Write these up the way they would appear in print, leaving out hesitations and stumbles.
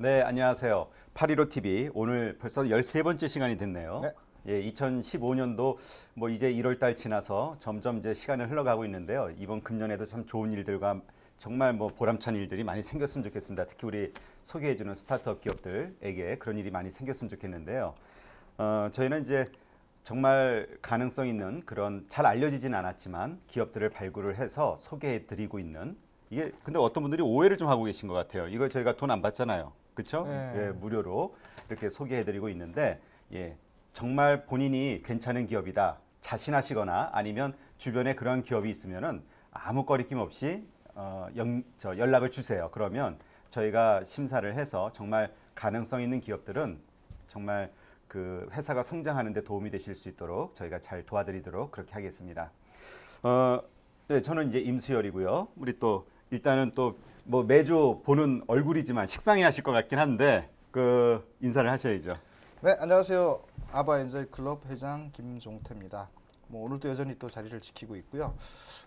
네, 안녕하세요. 815TV 오늘 벌써 13번째 시간이 됐네요. 네. 예, 2015년도 뭐 이제 1월 달 지나서 점점 이제 시간을 흘러가고 있는데요. 이번 금년에도 참 좋은 일들과 정말 뭐 보람찬 일들이 많이 생겼으면 좋겠습니다. 특히 우리 소개해주는 스타트업 기업들에게 그런 일이 많이 생겼으면 좋겠는데요. 저희는 이제 정말 가능성 있는 그런 잘 알려지진 않았지만 기업들을 발굴을 해서 소개해드리고 있는 이게 근데 어떤 분들이 오해를 좀 하고 계신 것 같아요. 이거 저희가 돈 안 받잖아요. 그렇죠? 네. 예, 무료로 이렇게 소개해드리고 있는데 예, 정말 본인이 괜찮은 기업이다 자신하시거나 아니면 주변에 그런 기업이 있으면은 아무 거리낌 없이 연락을 주세요. 그러면 저희가 심사를 해서 정말 가능성 있는 기업들은 정말 그 회사가 성장하는 데 도움이 되실 수 있도록 저희가 잘 도와드리도록 그렇게 하겠습니다. 네, 저는 이제 임수열이고요. 우리 또 일단은 또 뭐 매주 보는 얼굴이지만 식상해 하실 것 같긴 한데 그 인사를 하셔야죠. 네, 안녕하세요. 아바 엔젤 클럽 회장 김종태입니다. 뭐 오늘도 여전히 또 자리를 지키고 있고요.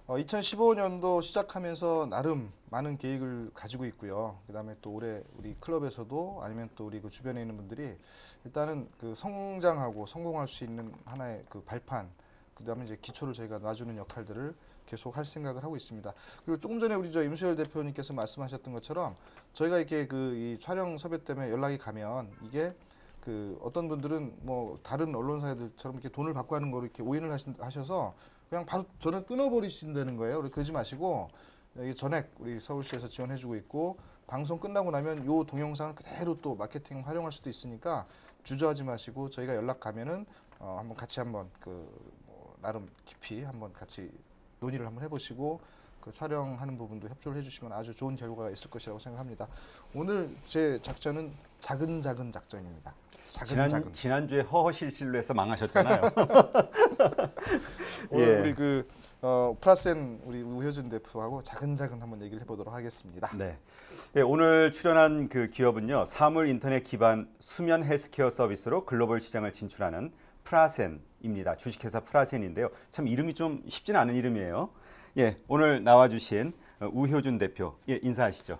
2015년도 시작하면서 나름 많은 계획을 가지고 있고요. 그다음에 또 올해 우리 클럽에서도 아니면 또 우리 그 주변에 있는 분들이 일단은 그 성장하고 성공할 수 있는 하나의 그 발판, 그다음에 이제 기초를 저희가 놔주는 역할들을 계속 할 생각을 하고 있습니다. 그리고 조금 전에 우리 저 임수열 대표님께서 말씀하셨던 것처럼 저희가 이렇게 그 이 촬영 섭외 때문에 연락이 가면 이게 그 어떤 분들은 뭐 다른 언론사들처럼 이렇게 돈을 받고 하는 거로 이렇게 오인을 하셔서 그냥 바로 전화 끊어버리신다는 거예요. 그러지 마시고 여기 전액 우리 서울시에서 지원해주고 있고 방송 끝나고 나면 요 동영상을 그대로 또 마케팅 활용할 수도 있으니까 주저하지 마시고 저희가 연락 가면은 한번 같이 한번 뭐 나름 깊이 한번 같이 논의를 한번 해보시고 그 촬영하는 부분도 협조를 해주시면 아주 좋은 결과가 있을 것이라고 생각합니다. 오늘 제 작전은 작은 작전입니다. 작은. 지난주에 허허실실로 해서 망하셨잖아요. 오늘 예. 우리 그 프라센 우리 우효준 대표하고 작은 한번 얘기를 해보도록 하겠습니다. 네. 예, 오늘 출연한 그 기업은요. 사물 인터넷 기반 수면 헬스케어 서비스로 글로벌 시장을 진출하는 프라센입니다. 주식회사 프라센인데요. 참 이름이 좀 쉽지는 않은 이름이에요. 예, 오늘 나와주신 우효준 대표, 예, 인사하시죠.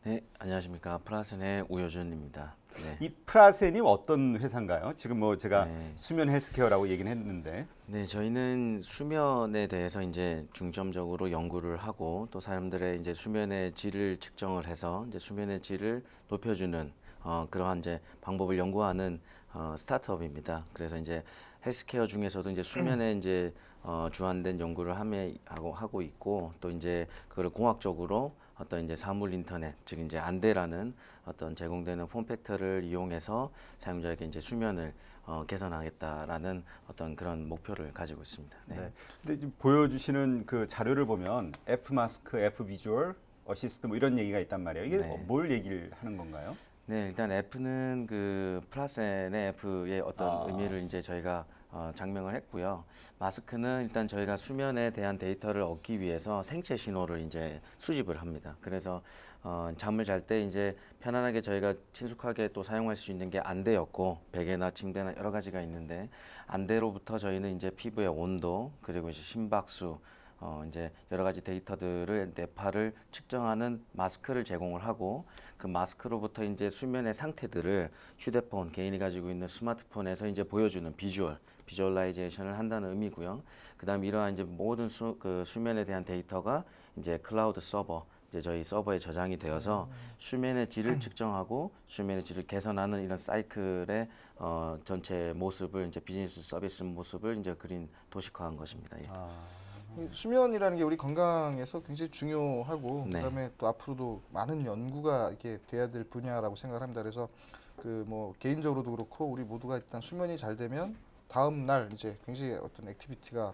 네, 안녕하십니까. 프라센의 우효준입니다. 네. 이 프라센이 어떤 회사인가요? 지금 뭐 제가 네. 수면 헬스케어라고 얘기는 했는데. 네, 저희는 수면에 대해서 이제 중점적으로 연구를 하고 또 사람들의 이제 수면의 질을 측정을 해서 이제 수면의 질을 높여주는 그러한 이제 방법을 연구하는 스타트업입니다. 그래서 이제 헬스케어 중에서도 이제 수면에 이제 주안된 연구를 하고 있고 또 이제 그걸 공학적으로 어떤 이제 사물 인터넷 즉 이제 안대라는 어떤 제공되는 폼팩터를 이용해서 사용자에게 이제 수면을 개선하겠다라는 어떤 그런 목표를 가지고 있습니다. 네. 네. 근데 지금 보여주시는 그 자료를 보면 F 마스크, F 비주얼 어시스트 뭐 이런 얘기가 있단 말이에요. 이게 네. 뭘 얘기를 하는 건가요? 네, 일단 F는 그 프라센의 F의 어떤 의미를 이제 저희가 장명을 했고요. 마스크는 일단 저희가 수면에 대한 데이터를 얻기 위해서 생체 신호를 이제 수집을 합니다. 그래서 잠을 잘 때 이제 편안하게 저희가 친숙하게 또 사용할 수 있는 게 안대였고 베개나 침대나 여러 가지가 있는데 안대로부터 저희는 이제 피부의 온도 그리고 이제 심박수 이제 여러 가지 데이터들을 뇌파를 측정하는 마스크를 제공을 하고 그 마스크로부터 이제 수면의 상태들을 휴대폰 개인이 가지고 있는 스마트폰에서 이제 보여주는 비주얼라이제이션을 한다는 의미고요. 그다음에 이러한 이제 모든 수면에 대한 데이터가 이제 클라우드 서버 이제 저희 서버에 저장이 되어서 수면의 질을 측정하고 수면의 질을 개선하는 이런 사이클의 전체 모습을 이제 비즈니스 서비스 모습을 이제 그린 도식화한 것입니다. 예. 수면이라는 게 우리 건강에서 굉장히 중요하고 네. 그다음에 또 앞으로도 많은 연구가 이렇게 돼야 될 분야라고 생각을 합니다. 그래서 그 뭐 개인적으로도 그렇고 우리 모두가 일단 수면이 잘 되면 다음 날 이제 굉장히 어떤 액티비티가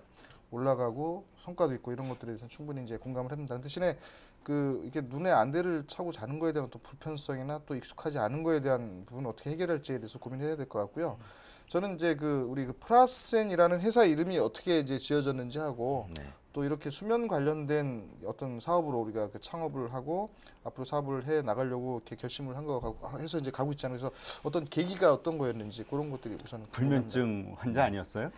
올라가고 성과도 있고 이런 것들에 대해서 충분히 이제 공감을 합니다. 그 대신에 그 이게 눈에 안대를 차고 자는 거에 대한 또 불편성이나 또 익숙하지 않은 거에 대한 부분을 어떻게 해결할지에 대해서 고민해야 될 것 같고요. 저는 이제 그 우리 그 프라센이라는 회사 이름이 어떻게 이제 지어졌는지 하고 네. 또 이렇게 수면 관련된 어떤 사업으로 우리가 그 창업을 하고 앞으로 사업을 해 나가려고 이렇게 결심을 한 거 해서 이제 가고 있잖아요. 그래서 어떤 계기가 어떤 거였는지 그런 것들이 우선 불면증 환자 아니었어요?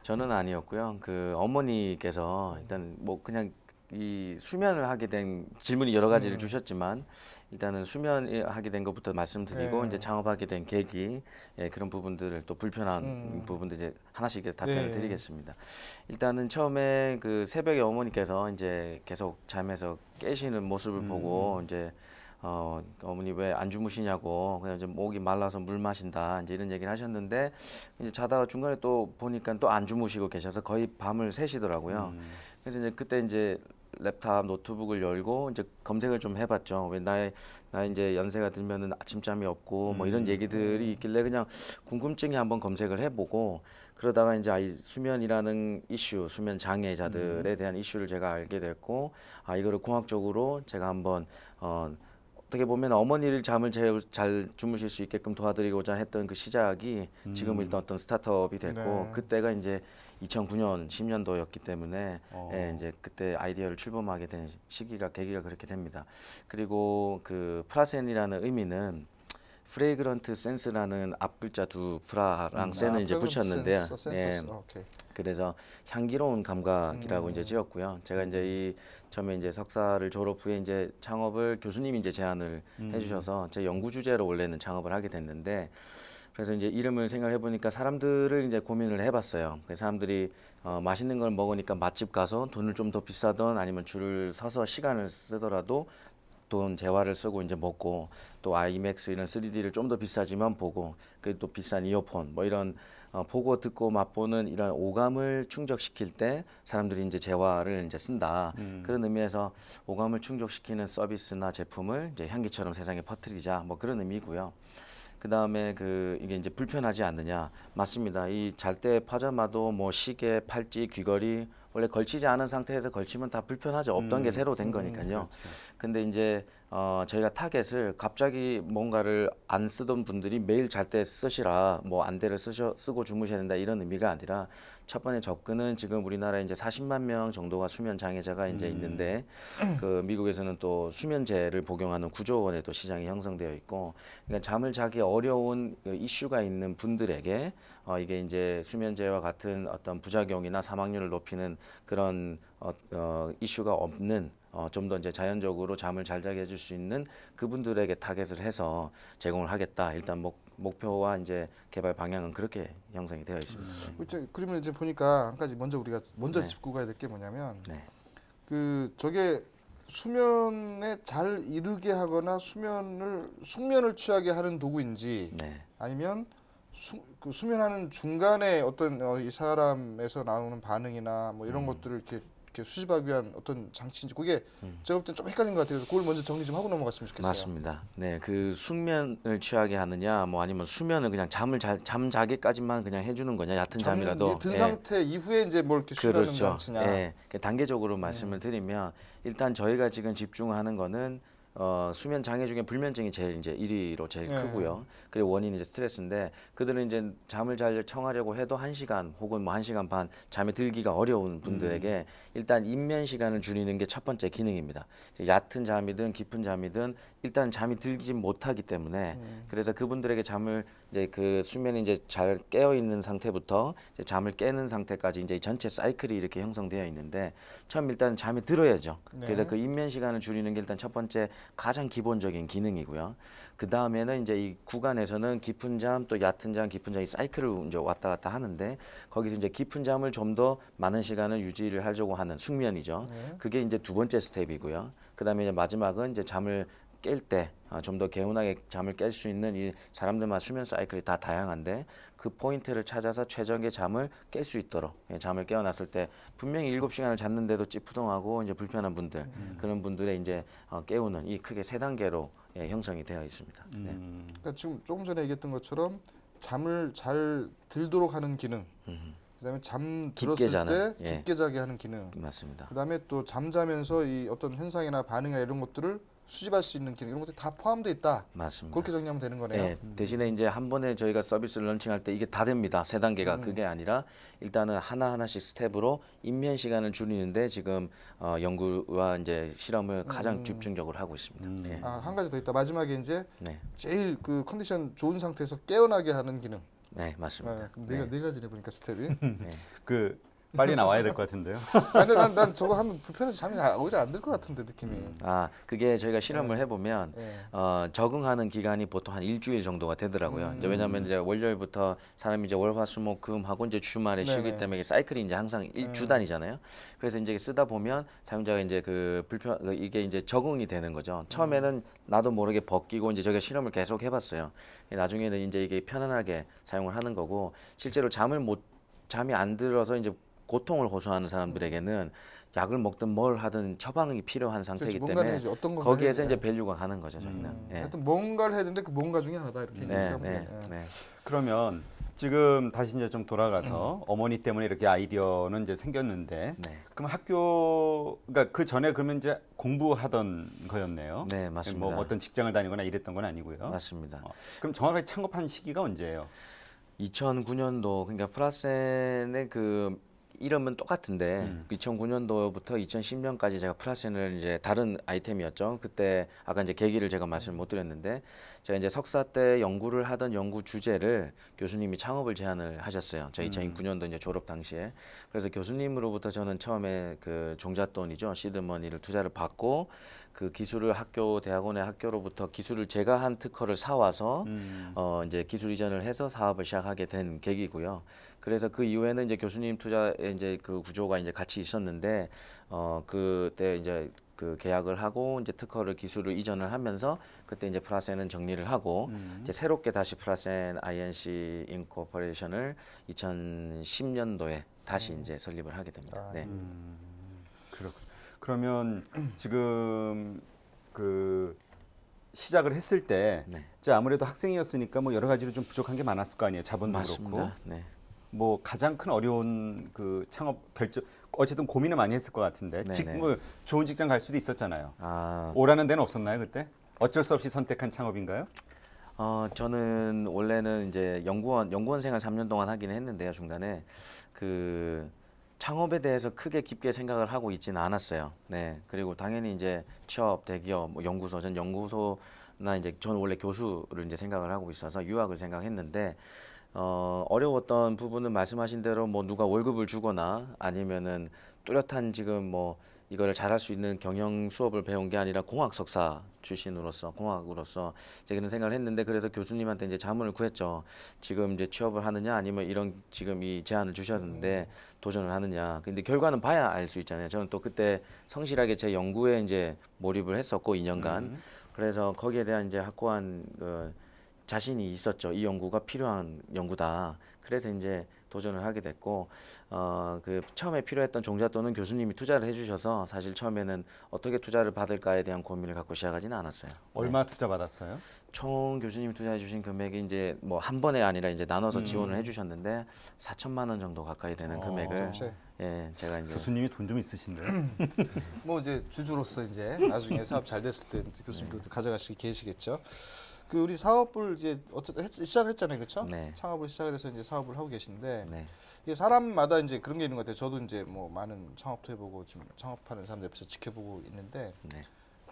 저는 아니었고요. 그 어머니께서 일단 뭐 그냥 이 수면을 하게 된 질문이 여러 가지를 주셨지만 일단은 수면하게 된 것부터 말씀드리고 네. 이제 창업하게 된 계기 그런 부분들을 또 불편한 부분들 이제 하나씩 답변을 네. 드리겠습니다. 일단은 처음에 그 새벽에 어머니께서 이제 계속 잠에서 깨시는 모습을 보고 이제 어머니 왜 안 주무시냐고 그냥 이제 목이 말라서 물 마신다 이제 이런 얘기를 하셨는데 이제 자다가 중간에 또 보니까 또 안 주무시고 계셔서 거의 밤을 새시더라고요. 그래서 이제 그때 이제 랩탑 노트북을 열고 이제 검색을 좀 해봤죠. 왜 나 이제 연세가 들면은 아침잠이 없고 뭐 이런 얘기들이 있길래 그냥 궁금증이 한번 검색을 해보고 그러다가 이제 이 수면이라는 이슈, 수면 장애자들에 대한 이슈를 제가 알게 됐고 이거를 공학적으로 제가 한번 어떻게 보면 어머니를 잠을 잘 주무실 수 있게끔 도와드리고자 했던 그 시작이 지금 일단 어떤 스타트업이 됐고 네. 그때가 이제 2009년 10년도였기 때문에 이제 그때 아이디어를 출범하게 된 시기가 계기가 그렇게 됩니다. 그리고 그 프라센이라는 의미는 프레그런트 센스라는 앞 글자 두 프라랑 센을 이제 붙였는데요. 오케이. 그래서 향기로운 감각이라고 이제 지었고요. 제가 이제 이 처음에 이제 석사를 졸업 후에 이제 창업을 교수님이 이제 제안을 해주셔서 제 연구 주제로 원래는 창업을 하게 됐는데 그래서 이제 이름을 생각해 보니까 사람들을 이제 고민을 해봤어요. 그 사람들이 맛있는 걸 먹으니까 맛집 가서 돈을 좀 더 비싸던 아니면 줄을 서서 시간을 쓰더라도 돈 재화를 쓰고 이제 먹고 또 아이맥스 이런 3D를 좀 더 비싸지만 보고 그 또 비싼 이어폰 뭐 이런 보고 듣고 맛보는 이런 오감을 충족시킬 때 사람들이 이제 재화를 이제 쓴다. 그런 의미에서 오감을 충족시키는 서비스나 제품을 이제 향기처럼 세상에 퍼뜨리자 뭐 그런 의미고요. 그 다음에 그 이게 이제 불편하지 않느냐 맞습니다. 이 잘 때 파자마도 뭐 시계, 팔찌, 귀걸이 원래 걸치지 않은 상태에서 걸치면 다 불편하죠. 없던 게 새로 된 거니까요. 그렇죠. 근데 이제 저희가 타겟을 갑자기 뭔가를 안 쓰던 분들이 매일 잘 때 쓰시라 뭐 안대를 쓰고 주무셔야 된다 이런 의미가 아니라 첫 번째 접근은 지금 우리나라에 이제 40만 명 정도가 수면 장애자가 이제 있는데 그 미국에서는 또 수면제를 복용하는 9조 원의 또 시장이 형성되어 있고 그러니까 잠을 자기 어려운 그 이슈가 있는 분들에게 이게 이제 수면제와 같은 어떤 부작용이나 사망률을 높이는 그런 이슈가 없는 좀 더 이제 자연적으로 잠을 잘 자게 해줄 수 있는 그분들에게 타겟을 해서 제공을 하겠다. 일단 목표와 이제 개발 방향은 그렇게 형성이 되어 있습니다. 그러면 이제 보니까 한 가지 우리가 네. 짚고 가야 될 게 뭐냐면 네. 그 저게 수면에 잘 이르게 하거나 숙면을 취하게 하는 도구인지 네. 아니면 그 수면하는 중간에 어떤 이 사람에서 나오는 반응이나 뭐 이런 것들을 이렇게 수집하기 위한 어떤 장치인지 그게 제가 볼 땐 좀 헷갈린 것 같아요. 그래서 그걸 먼저 정리 좀 하고 넘어갔으면 좋겠어요. 맞습니다. 네, 그 숙면을 취하게 하느냐, 뭐 아니면 수면을 그냥 잠 자기까지만 그냥 해주는 거냐, 얕은 잠이라도. 든 상태 이후에 이제 뭘 이렇게 쉬는 그렇죠. 장치냐. 예, 단계적으로 말씀을 드리면 일단 저희가 지금 집중하는 거는 수면 장애 중에 불면증이 제일 이제 1위로 제일 네. 크고요. 그리고 원인이 이제 스트레스인데 그들은 이제 잠을 잘 청하려고 해도 1시간 혹은 뭐 1시간 반 잠에 들기가 어려운 분들에게 일단 입면 시간을 줄이는 게 첫 번째 기능입니다. 얕은 잠이든 깊은 잠이든 일단 잠이 들지 못하기 때문에 그래서 그분들에게 잠을 이제 그 수면이 이제 잘 깨어 있는 상태부터 이제 잠을 깨는 상태까지 이제 전체 사이클이 이렇게 형성되어 있는데 처음 일단 잠이 들어야죠. 네. 그래서 그 입면 시간을 줄이는 게 일단 첫 번째 가장 기본적인 기능이고요. 그 다음에는 이제 이 구간에서는 깊은 잠 또 얕은 잠, 깊은 잠 이 사이클을 이제 왔다 갔다 하는데 거기서 이제 깊은 잠을 좀 더 많은 시간을 유지를 하려고 하는 숙면이죠. 네. 그게 이제 두 번째 스텝이고요. 그 다음에 이제 마지막은 이제 잠을 깰 때 좀 더 개운하게 잠을 깰 수 있는 이 사람들마다 수면 사이클이 다 다양한데 그 포인트를 찾아서 최적의 잠을 깰 수 있도록 잠을 깨어났을 때 분명히 7시간을 잤는데도 찌푸동하고 이제 불편한 분들 그런 분들의 이제 깨우는 이 크게 세 단계로 형성이 되어 있습니다. 네. 그러니까 지금 조금 전에 얘기했던 것처럼 잠을 잘 들도록 하는 기능. 그다음에 잠 깊게 들었을 자는, 때 예. 깊게 자게 하는 기능. 맞습니다. 그다음에 또 잠자면서 이 어떤 현상이나 반응이나 이런 것들을 수집할 수 있는 기능 이런 것들이 다 포함되어 있다. 맞습니다. 그렇게 정리하면 되는 거네요. 네, 대신에 이제 한 번에 저희가 서비스를 런칭할 때 이게 다 됩니다. 세 단계가 그게 아니라 일단은 하나하나씩 스텝으로 입면 시간을 줄이는데 지금 연구와 이제 실험을 가장 집중적으로 하고 있습니다. 네. 한 가지 더 있다. 마지막에 이제 네, 제일 그 컨디션 좋은 상태에서 깨어나게 하는 기능. 네, 맞습니다. 그럼 네 가지네 보니까 스텝이. 그 빨리 나와야 될 것 같은데요. 근데 난 저거 하면 불편해서 잠이 오히려 안 들 것 같은데 느낌이. 아, 그게 저희가 실험을 해보면 네. 적응하는 기간이 보통 한 일주일 정도가 되더라고요. 이제 왜냐하면 이제 월요일부터 사람이 이제 월화수목금 하고 이제 주말에 쉬기 네네. 때문에 이게 사이클이 이제 항상 일주단이잖아요. 그래서 이제 쓰다 보면 사용자가 이제 이게 이제 적응이 되는 거죠. 처음에는 나도 모르게 벗기고 이제 저희가 실험을 계속 해봤어요. 나중에는 이제 이게 편안하게 사용을 하는 거고 실제로 잠이 안 들어서 이제 고통을 호소하는 사람들에게는 약을 먹든 뭘 하든 처방이 필요한 상태이기 그렇지, 뭔가를 때문에 해야지. 어떤 건가 거기에서 해야 이제 돼. 밸류가 가는 거죠 저희는. 예. 하여튼 뭔가를 해야 되는데 그 뭔가 중에 하나다 이렇게 네, 얘기하면 네, 돼. 네. 그러면 지금 다시 이제 좀 돌아가서 어머니 때문에 이렇게 아이디어는 이제 생겼는데 네. 그럼 그러니까 그 전에 그러면 이제 공부하던 거였네요. 네, 맞습니다. 뭐 어떤 직장을 다니거나 이랬던 건 아니고요. 맞습니다. 그럼 정확하게 창업한 시기가 언제예요? 2009년도 그러니까 프라센의 그 이름은 똑같은데 2009년도부터 2010년까지 제가 프라센을 이제 다른 아이템이었죠. 그때 아까 이제 계기를 제가 말씀을 못 드렸는데 제가 이제 석사 때 연구를 하던 연구 주제를 교수님이 창업을 제안을 하셨어요. 제가 2009년도 이제 졸업 당시에. 그래서 교수님으로부터 저는 처음에 그 종잣돈이죠. 시드머니를 투자를 받고 그 기술을 대학원의 학교로부터 기술을 제가 한 특허를 사와서 이제 기술 이전을 해서 사업을 시작하게 된 계기고요. 그래서 그 이후에는 이제 교수님 투자에 이제 그 구조가 이제 같이 있었는데 그때 이제 그 계약을 하고 이제 특허를 기술을 이전을 하면서 그때 이제 프라센은 정리를 하고 이제 새롭게 다시 프라센 INC 인코퍼레이션을 2010년도에 다시 이제 설립을 하게 됩니다. 네. 그렇군요. 그러면 지금 그 시작을 했을 때 네. 이제 아무래도 학생이었으니까 뭐 여러 가지로 좀 부족한 게 많았을 거 아니에요. 자본도 그렇고. 맞습니다. 네. 뭐 가장 큰 어려운 그 창업 결정 어쨌든 고민을 많이 했을 것 같은데 네네. 뭐 좋은 직장 갈 수도 있었잖아요. 아, 오라는 데는 없었나요 그때? 어쩔 수 없이 선택한 창업인가요? 저는 원래는 이제 연구원 생활 3년 동안 하긴 했는데요. 중간에 그 창업에 대해서 크게 깊게 생각을 하고 있지는 않았어요. 네. 그리고 당연히 이제 취업, 대기업, 뭐 전 연구소나 이제 저는 원래 교수를 이제 생각을 하고 있어서 유학을 생각했는데 어려웠던 부분은 말씀하신 대로 뭐 누가 월급을 주거나 아니면은 뚜렷한 지금 뭐 이거를 잘할 수 있는 경영 수업을 배운 게 아니라 공학 석사 출신으로서 공학으로서 제가 그런 생각을 했는데 그래서 교수님한테 이제 자문을 구했죠. 지금 이제 취업을 하느냐 아니면 이런 지금 이 제안을 주셨는데 도전을 하느냐. 근데 결과는 봐야 알 수 있잖아요. 저는 또 그때 성실하게 제 연구에 이제 몰입을 했었고 2년간. 그래서 거기에 대한 이제 확고한 자신이 있었죠. 이 연구가 필요한 연구다. 그래서 이제 도전을 하게 됐고 그 처음에 필요했던 종잣돈은 교수님이 투자를 해주셔서 사실 처음에는 어떻게 투자를 받을까에 대한 고민을 갖고 시작하지는 않았어요. 얼마 투자 받았어요? 총 교수님이 투자해주신 금액이 이제 뭐 한 번에 아니라 이제 나눠서 지원을 해주셨는데 4천만 원 정도 가까이 되는 금액을 전체. 예 제가 이제 교수님이 돈 좀 있으신데요. 뭐 이제 주주로서 이제 나중에 사업 잘 됐을 때 이제 교수님도 가져가시기 계시겠죠. 그 우리 사업을 이제 어쨌든 시작했잖아요, 그렇죠? 네. 창업을 시작을 해서 이제 사업을 하고 계신데 네. 이게 사람마다 이제 그런 게 있는 것 같아요. 저도 이제 뭐 많은 창업도 해보고 지금 창업하는 사람들 옆에서 지켜보고 있는데 네.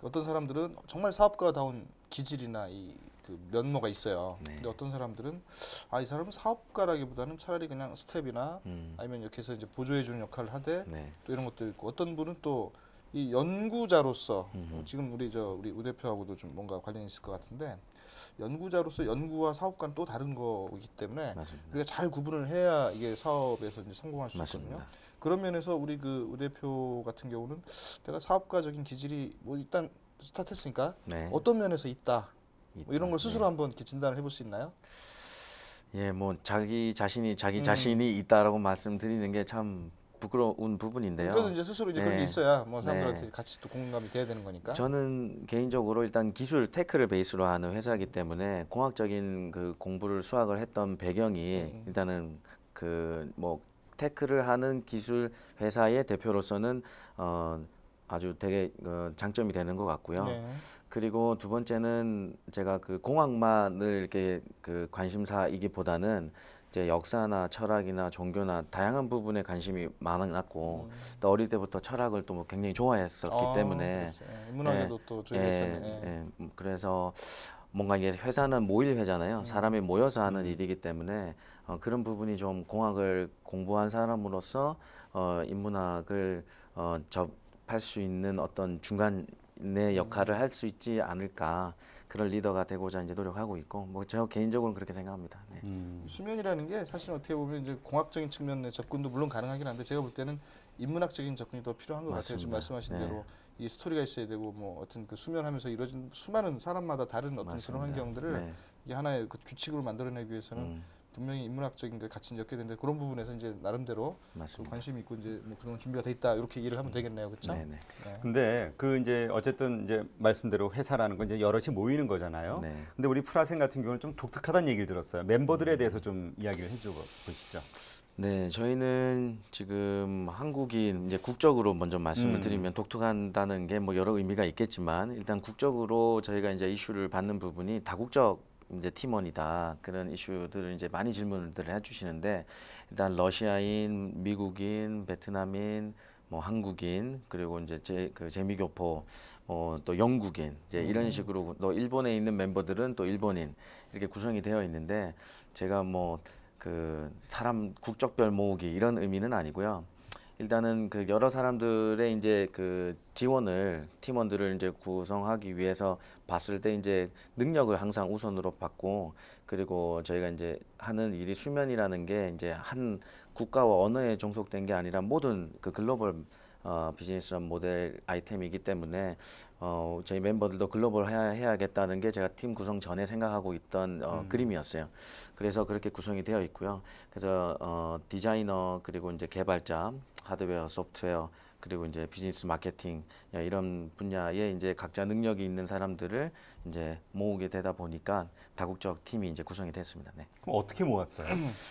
어떤 사람들은 정말 사업가다운 기질이나 이 그 면모가 있어요. 네. 근데 어떤 사람들은 이 사람은 사업가라기보다는 차라리 그냥 스텝이나 아니면 이렇게 해서 이제 보조해주는 역할을 하되 네. 또 이런 것도 있고 어떤 분은 또 이 연구자로서 지금 우리 우 대표하고도 좀 뭔가 관련이 있을 것 같은데 연구자로서 연구와 사업과는 또 다른 거이기 때문에 맞습니다. 우리가 잘 구분을 해야 이게 사업에서 이제 성공할 수 있거든요. 맞습니다. 그런 면에서 우리 우 대표 같은 경우는 내가 사업가적인 기질이 뭐 일단 스타트했으니까 네. 어떤 면에서 있다. 뭐 이런 걸 네. 스스로 한번 이렇게 진단을 해볼 수 있나요? 예, 뭐 자기 자신이 있다라고 말씀드리는 게 참 부끄러운 부분인데요. 그래서 이제 스스로 이제 그런 게 네. 있어야 뭐 사람들한테 네. 같이 또 공감이 돼야 되는 거니까. 저는 개인적으로 일단 기술 테크를 베이스로 하는 회사이기 때문에 공학적인 그 공부를 수학을 했던 배경이 일단은 그 뭐 테크를 하는 기술 회사의 대표로서는 아주 되게 장점이 되는 것 같고요. 네. 그리고 두 번째는 제가 그 공학만을 이렇게 그 관심사이기보다는 이제 역사나 철학이나 종교나 다양한 부분에 관심이 많았고 또 어릴 때부터 철학을 또 뭐 굉장히 좋아했었기 때문에 문학에도 또 조예가 있었네. 그래서 뭔가 이게 회사는 모일 회잖아요. 사람이 모여서 하는 일이기 때문에 그런 부분이 좀 공학을 공부한 사람으로서 인문학을 접할 수 있는 어떤 중간의 역할을 할 수 있지 않을까. 그런 리더가 되고자 이제 노력하고 있고, 뭐 저 개인적으로는 그렇게 생각합니다. 네. 수면이라는 게 사실 어떻게 보면 이제 공학적인 측면의 접근도 물론 가능하긴 한데 제가 볼 때는 인문학적인 접근이 더 필요한 것 같아요. 지금 맞습니다. 말씀하신 네. 대로 이 스토리가 있어야 되고 뭐 어떤 그 수면하면서 이루어진 수많은 사람마다 다른 어떤 맞습니다. 그런 환경들을 네. 이게 하나의 그 규칙으로 만들어내기 위해서는 분명히 인문학적인 게 같이 엮여야 되는데 그런 부분에서 이제 나름대로 맞습니다. 관심이 있고 이제 뭐 그런 준비가 돼 있다 이렇게 이해를 하면 되겠네요, 그렇죠? 네네. 네. 근데 그 이제 어쨌든 이제 말씀대로 회사라는 건 이제 여럿이 모이는 거잖아요. 네. 근데 우리 프라센 같은 경우는 좀 독특하다는 얘기를 들었어요. 멤버들에 대해서 좀 이야기를 해줘 보시죠. 네, 저희는 지금 한국인 이제 국적으로 먼저 말씀을 음. 드리면 독특하다는 게 뭐 여러 의미가 있겠지만 일단 국적으로 저희가 이제 이슈를 받는 부분이 다국적 이제 팀원이다 그런 이슈들을 이제 많이 질문들을 해주시는데 일단 러시아인, 미국인, 베트남인, 뭐 한국인 그리고 이제 그 재미교포 또 영국인 이제 이런 식으로 또 일본에 있는 멤버들은 또 일본인 이렇게 구성이 되어 있는데 제가 뭐 그 사람 국적별 모으기 이런 의미는 아니고요. 일단은 그 여러 사람들의 이제 그 지원을 팀원들을 이제 구성하기 위해서 봤을 때 이제 능력을 항상 우선으로 받고 그리고 저희가 이제 하는 일이 수면이라는 게 이제 한 국가와 언어에 종속된 게 아니라 모든 그 글로벌 비즈니스 모델 아이템이기 때문에 저희 멤버들도 글로벌 해야겠다는 게 제가 팀 구성 전에 생각하고 있던 그림이었어요. 그래서 그렇게 구성이 되어 있고요. 그래서 디자이너 그리고 이제 개발자, 하드웨어, 소프트웨어 그리고 이제 비즈니스 마케팅 이런 분야에 이제 각자 능력이 있는 사람들을 이제 모으게 되다 보니까 다국적 팀이 이제 구성이 됐습니다. 네. 그럼 어떻게 모았어요?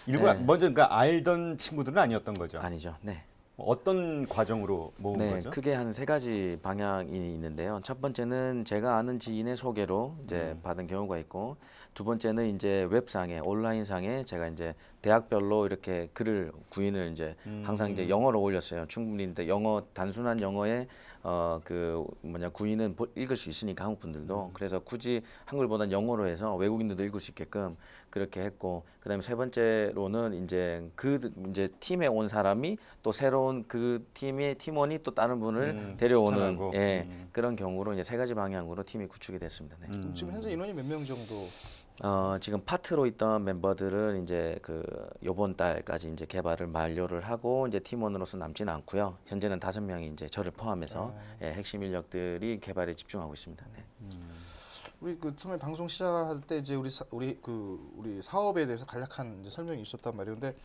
일본 네. 먼저 그러니까 알던 친구들은 아니었던 거죠. 아니죠. 네. 어떤 과정으로 모은 네, 거죠? 크게 한 세 가지 방향이 있는데요. 첫 번째는 제가 아는 지인의 소개로 이제 받은 경우가 있고, 두 번째는 이제 웹상에 온라인상에 제가 이제 대학별로 이렇게 글을 구인을 이제 항상 이제 영어로 올렸어요. 충분히 근데 영어 단순한 영어에 그 뭐냐 구인은 읽을 수 있으니까 한국 분들도 그래서 굳이 한글보다는 영어로 해서 외국인들도 읽을 수 있게끔 그렇게 했고 그다음에 세 번째로는 이제 그 이제 팀에 온 사람이 또 새로운 그 팀의 팀원이 또 다른 분을 데려오는 추천하고. 그런 경우로 이제 세 가지 방향으로 팀이 구축이 됐습니다. 네. 그럼 지금 현재 인원이 몇 명 정도? 지금 파트로 있던 멤버들은 이제 그 요번 달까지 이제 개발을 만료를 하고 이제 팀원으로서 남지는 않고요. 현재는 5명이 이제 저를 포함해서 핵심 인력들이 개발에 집중하고 있습니다. 네. 우리 그 처음에 방송 시작할 때 이제 우리 사업에 대해서 간략한 이제 설명이 있었단 말이에요. 근데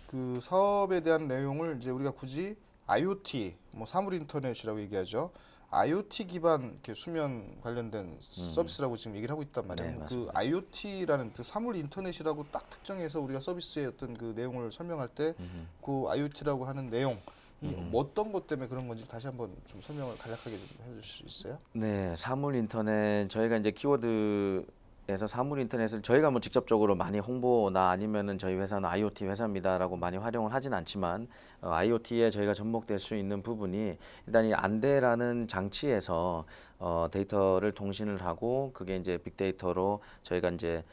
그 사업에 대한 내용을 이제 우리가 굳이 IoT, 뭐 사물 인터넷이라고 얘기하죠. IoT 기반 이렇게 수면 관련된 서비스라고 지금 얘기를 하고 있단 말이에요. 네, 그 맞습니다. IoT라는 그 사물 인터넷이라고 딱 특정해서 우리가 서비스의 어떤 그 내용을 설명할 때 그 IoT라고 하는 내용 뭐 어떤 것 때문에 그런 건지 다시 한번 좀 설명을 간략하게 좀 해주실 수 있어요? 네, 사물 인터넷 저희가 이제 키워드에서 사물 인터넷을 저희가 뭐 직접적으로 많이 홍보나 아니면은 저희 회사는 IoT 회사입니다라고 많이 활용을 하진 않지만 IoT에 저희가 접목될 수 있는 부분이 일단 이 안대라는 장치에서 데이터를 통신을 하고 그게 이제 빅데이터로 저희가 이제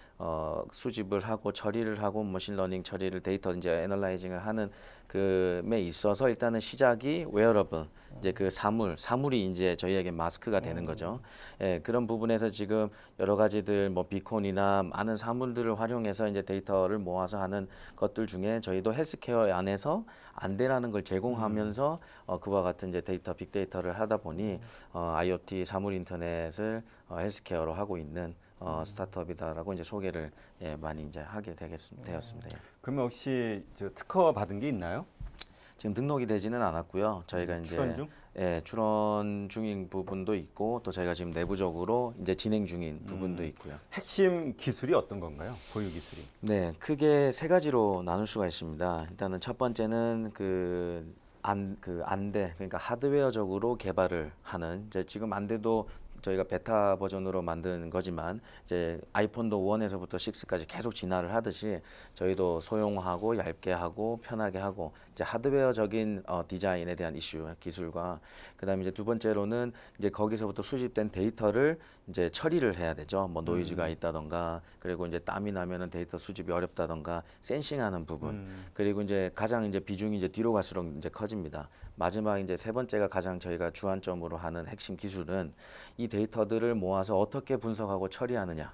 수집을 하고 처리를 하고 머신러닝 처리를 데이터 이제 애널라이징을 하는 그에 있어서 일단은 시작이 웨어러블 이제 그 사물이 이제 저희에게 마스크가 되는 거죠. 예, 그런 부분에서 지금 여러 가지들 뭐 비콘이나 많은 사물들을 활용해서 이제 데이터를 모아서 하는 것들 중에 저희도 헬스케어 안에서 안대라는 걸 제공하면서 그와 같은 이제 데이터 빅데이터를 하다 보니 IoT 사물 인터넷을 헬스케어로 하고 있는 스타트업이다라고 이제 소개를 많이 이제 하게 되었습니다. 예. 그러면 혹시 저 특허 받은 게 있나요? 지금 등록이 되지는 않았고요. 저희가 이제 출원 중? 출원 중인 부분도 있고 또 저희가 지금 내부적으로 이제 진행 중인 부분도 있고요. 핵심 기술이 어떤 건가요? 보유 기술이. 네, 크게 세 가지로 나눌 수가 있습니다. 일단은 첫 번째는 안대 그러니까 하드웨어적으로 개발을 하는 이제 지금 안대도 저희가 베타 버전으로 만든 거지만 이제 아이폰도 1에서부터 6까지 계속 진화를 하듯이 저희도 소형화하고 얇게 하고 편하게 하고 이제 하드웨어적인 디자인에 대한 이슈 기술과 그다음에 이제 두 번째로는 이제 거기서부터 수집된 데이터를 이제 처리를 해야 되죠. 뭐 노이즈가 있다던가 그리고 이제 땀이 나면은 데이터 수집이 어렵다던가 센싱하는 부분 그리고 이제 가장 이제 비중이 이제 뒤로 갈수록 이제 커집니다. 마지막 이제 세 번째가 가장 저희가 주안점으로 하는 핵심 기술은 이 데이터들을 모아서 어떻게 분석하고 처리하느냐.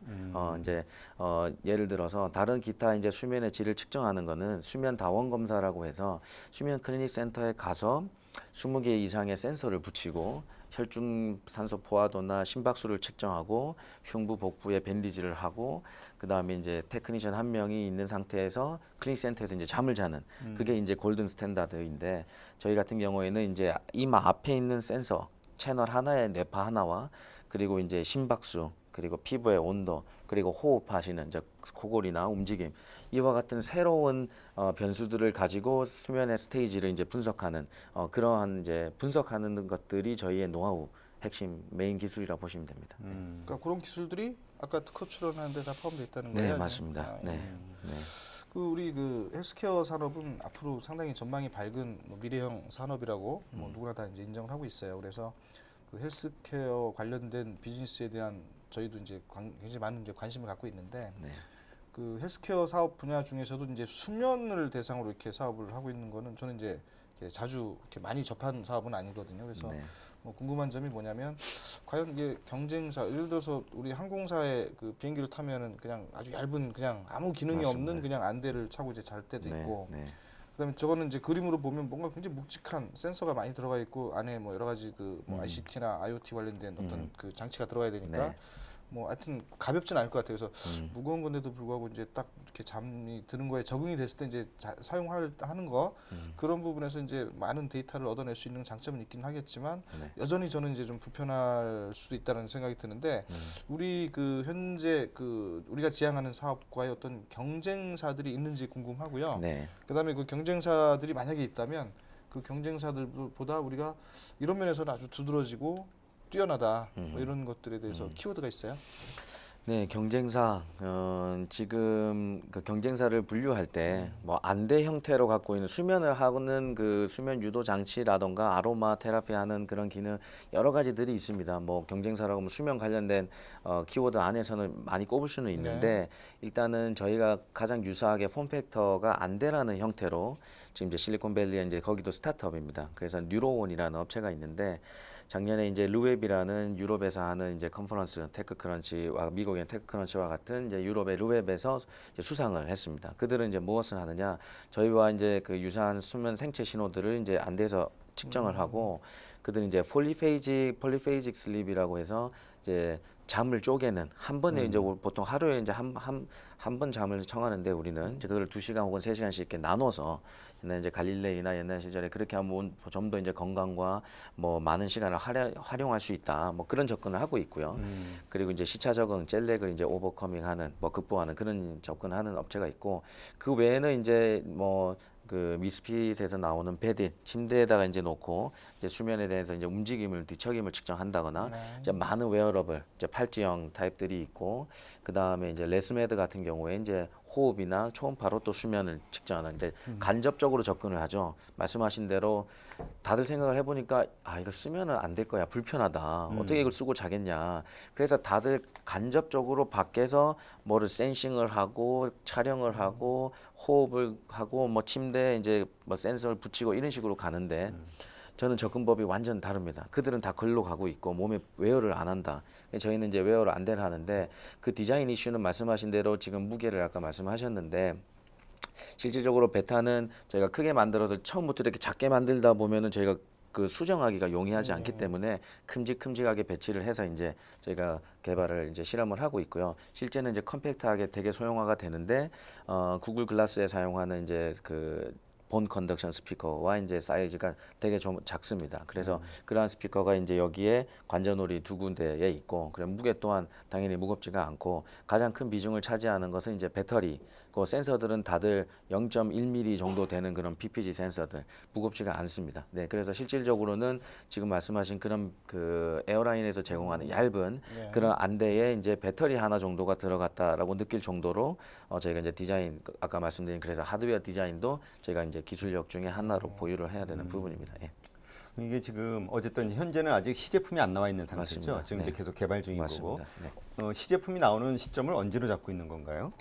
예를 들어서 다른 기타 이제 수면의 질을 측정하는 거는 수면 다원 검사라고 해서 수면 클리닉 센터에 가서 20개 이상의 센서를 붙이고 혈중 산소 포화도나 심박수를 측정하고 흉부 복부에 밴디지를 하고 그다음에 이제 테크니션 한 명이 있는 상태에서 클리닉 센터에서 이제 잠을 자는 그게 이제 골든 스탠다드인데 저희 같은 경우에는 이제 이마 앞에 있는 센서 채널 하나에 뇌파 하나와 그리고 이제 심박수 그리고 피부의 온도 그리고 호흡하시는 즉 코골이나 움직임 이와 같은 새로운 변수들을 가지고 수면의 스테이지를 이제 분석하는 그러한 이제 분석하는 것들이 저희의 노하우 핵심 메인 기술이라고 보시면 됩니다. 그러니까 그런 기술들이 아까 특허 출원하는데 다 포함되어 있다는 네, 거예요? 맞습니다. 아, 네. 네. 우리 그 헬스케어 산업은 앞으로 상당히 전망이 밝은 뭐 미래형 산업이라고 뭐 누구나 다 이제 인정을 하고 있어요. 그래서 그 헬스케어 관련된 비즈니스에 대한 저희도 이제 굉장히 많은 이제 관심을 갖고 있는데 네. 그 헬스케어 사업 분야 중에서도 이제 수면을 대상으로 이렇게 사업을 하고 있는 거는 저는 이제 이렇게 자주 이렇게 많이 접한 사업은 아니거든요. 그래서 네. 뭐 궁금한 점이 뭐냐면 과연 이게 경쟁사 예를 들어서 우리 항공사의 그 비행기를 타면은 그냥 아주 얇은 그냥 아무 기능이 맞습니다. 없는 그냥 안대를 차고 이제 잘 때도 네. 있고 네. 그다음에 저거는 이제 그림으로 보면 뭔가 굉장히 묵직한 센서가 많이 들어가 있고 안에 뭐 여러 가지 그 뭐 ICT나 IoT 관련된 어떤 그 장치가 들어가야 되니까 네. 뭐 하여튼 가볍진 않을 것 같아요. 그래서 무거운 건데도 불구하고 이제 딱 이렇게 잠이 드는 거에 적응이 됐을 때 이제 하는 거 그런 부분에서 이제 많은 데이터를 얻어낼 수 있는 장점은 있긴 하겠지만 네. 여전히 저는 이제 좀 불편할 수도 있다는 생각이 드는데 우리 그 현재 그 우리가 지향하는 사업과의 어떤 경쟁사들이 있는지 궁금하고요. 네. 그다음에 그 경쟁사들이 만약에 있다면 그 경쟁사들보다 우리가 이런 면에서는 아주 두드러지고 뛰어나다 뭐 이런 것들에 대해서 키워드가 있어요. 네, 경쟁사 지금 그 경쟁사를 분류할 때 뭐 안대 형태로 갖고 있는 수면을 하는 그 수면 유도 장치라던가 아로마 테라피 하는 그런 기능 여러 가지들이 있습니다. 뭐 경쟁사라고 하면 수면 관련된 키워드 안에서는 많이 꼽을 수는 있는데 일단은 저희가 가장 유사하게 폼팩터가 안대라는 형태로 지금 이제 실리콘밸리에 이제 거기도 스타트업입니다. 그래서 뉴로온이라는 업체가 있는데 작년에 이제 루웹이라는 유럽에서 하는 이제 컨퍼런스 테크크런치와 미국의 테크크런치와 같은 이제 유럽의 루웹에서 이제 수상을 했습니다. 그들은 이제 무엇을 하느냐? 저희와 이제 그 유사한 수면 생체 신호들을 이제 안대에서 측정을 하고 그들은 이제 폴리페이직 슬립이라고 해서 이제 잠을 쪼개는 한 번에 이제 보통 하루에 이제 한 번 잠을 청하는데 우리는 이제 그걸 2시간 혹은 3시간씩 이렇게 나눠서 옛날 이제 갈릴레이나 옛날 시절에 그렇게 하면 좀 더 이제 건강과 뭐 많은 시간을 활용할 수 있다. 뭐 그런 접근을 하고 있고요. 그리고 이제 시차 적응, 젤렉을 이제 오버커밍하는 뭐 극복하는 그런 접근하는 업체가 있고 그 외에는 이제 뭐 그 미스핏에서 나오는 베드 침대에다가 이제 놓고 이제 수면에 대해서 이제 움직임을 뒤척임을 측정한다거나 이제 많은 웨어러블 이제 팔찌형 타입들이 있고 그 다음에 이제 레스메드 같은 경우에 이제 호흡이나 초음파로 또 수면을 측정하는 이제 간접적으로 접근을 하죠. 말씀하신 대로 다들 생각을 해보니까 아 이거 쓰면은 안 될 거야 불편하다 어떻게 이걸 쓰고 자겠냐. 그래서 다들 간접적으로 밖에서 뭐를 센싱을 하고 촬영을 하고 호흡을 하고 뭐 침대에 이제 뭐 센서를 붙이고 이런 식으로 가는데 저는 접근법이 완전 다릅니다. 그들은 다 글로 가고 있고 몸에 웨어를 안 한다. 저희는 이제 웨어를 안대를 하는데 그 디자인 이슈는 말씀하신 대로 지금 무게를 아까 말씀하셨는데 실질적으로 베타는 저희가 크게 만들어서 처음부터 이렇게 작게 만들다 보면은 저희가 그 수정하기가 용이하지 않기 때문에 큼직큼직하게 배치를 해서 이제 저희가 개발을 이제 실험을 하고 있고요. 실제는 이제 컴팩트하게 되게 소형화가 되는데 구글 글라스에 사용하는 이제 그 본 컨덕션 스피커와 이제 사이즈가 되게 좀 작습니다. 그래서 그러한 스피커가 이제 여기에 관자놀이 2군데에 있고, 그래 무게 또한 당연히 무겁지가 않고 가장 큰 비중을 차지하는 것은 이제 배터리 그 센서들은 다들 0.1mm 정도 되는 그런 PPG 센서들, 무겁지가 않습니다. 네, 그래서 실질적으로는 지금 말씀하신 그런 그 에어라인에서 제공하는 얇은 네. 그런 안대에 이제 배터리 하나 정도가 들어갔다라고 느낄 정도로 저희가 이제 디자인, 아까 말씀드린 그래서 하드웨어 디자인도 저희가 이제 기술력 중에 하나로 보유를 해야 되는 부분입니다. 예. 이게 지금 어쨌든 현재는 아직 시제품이 안 나와 있는 상태죠. 맞습니다. 지금 네. 이제 계속 개발 중인 거고. 맞습니다. 네. 시제품이 나오는 시점을 언제로 잡고 있는 건가요?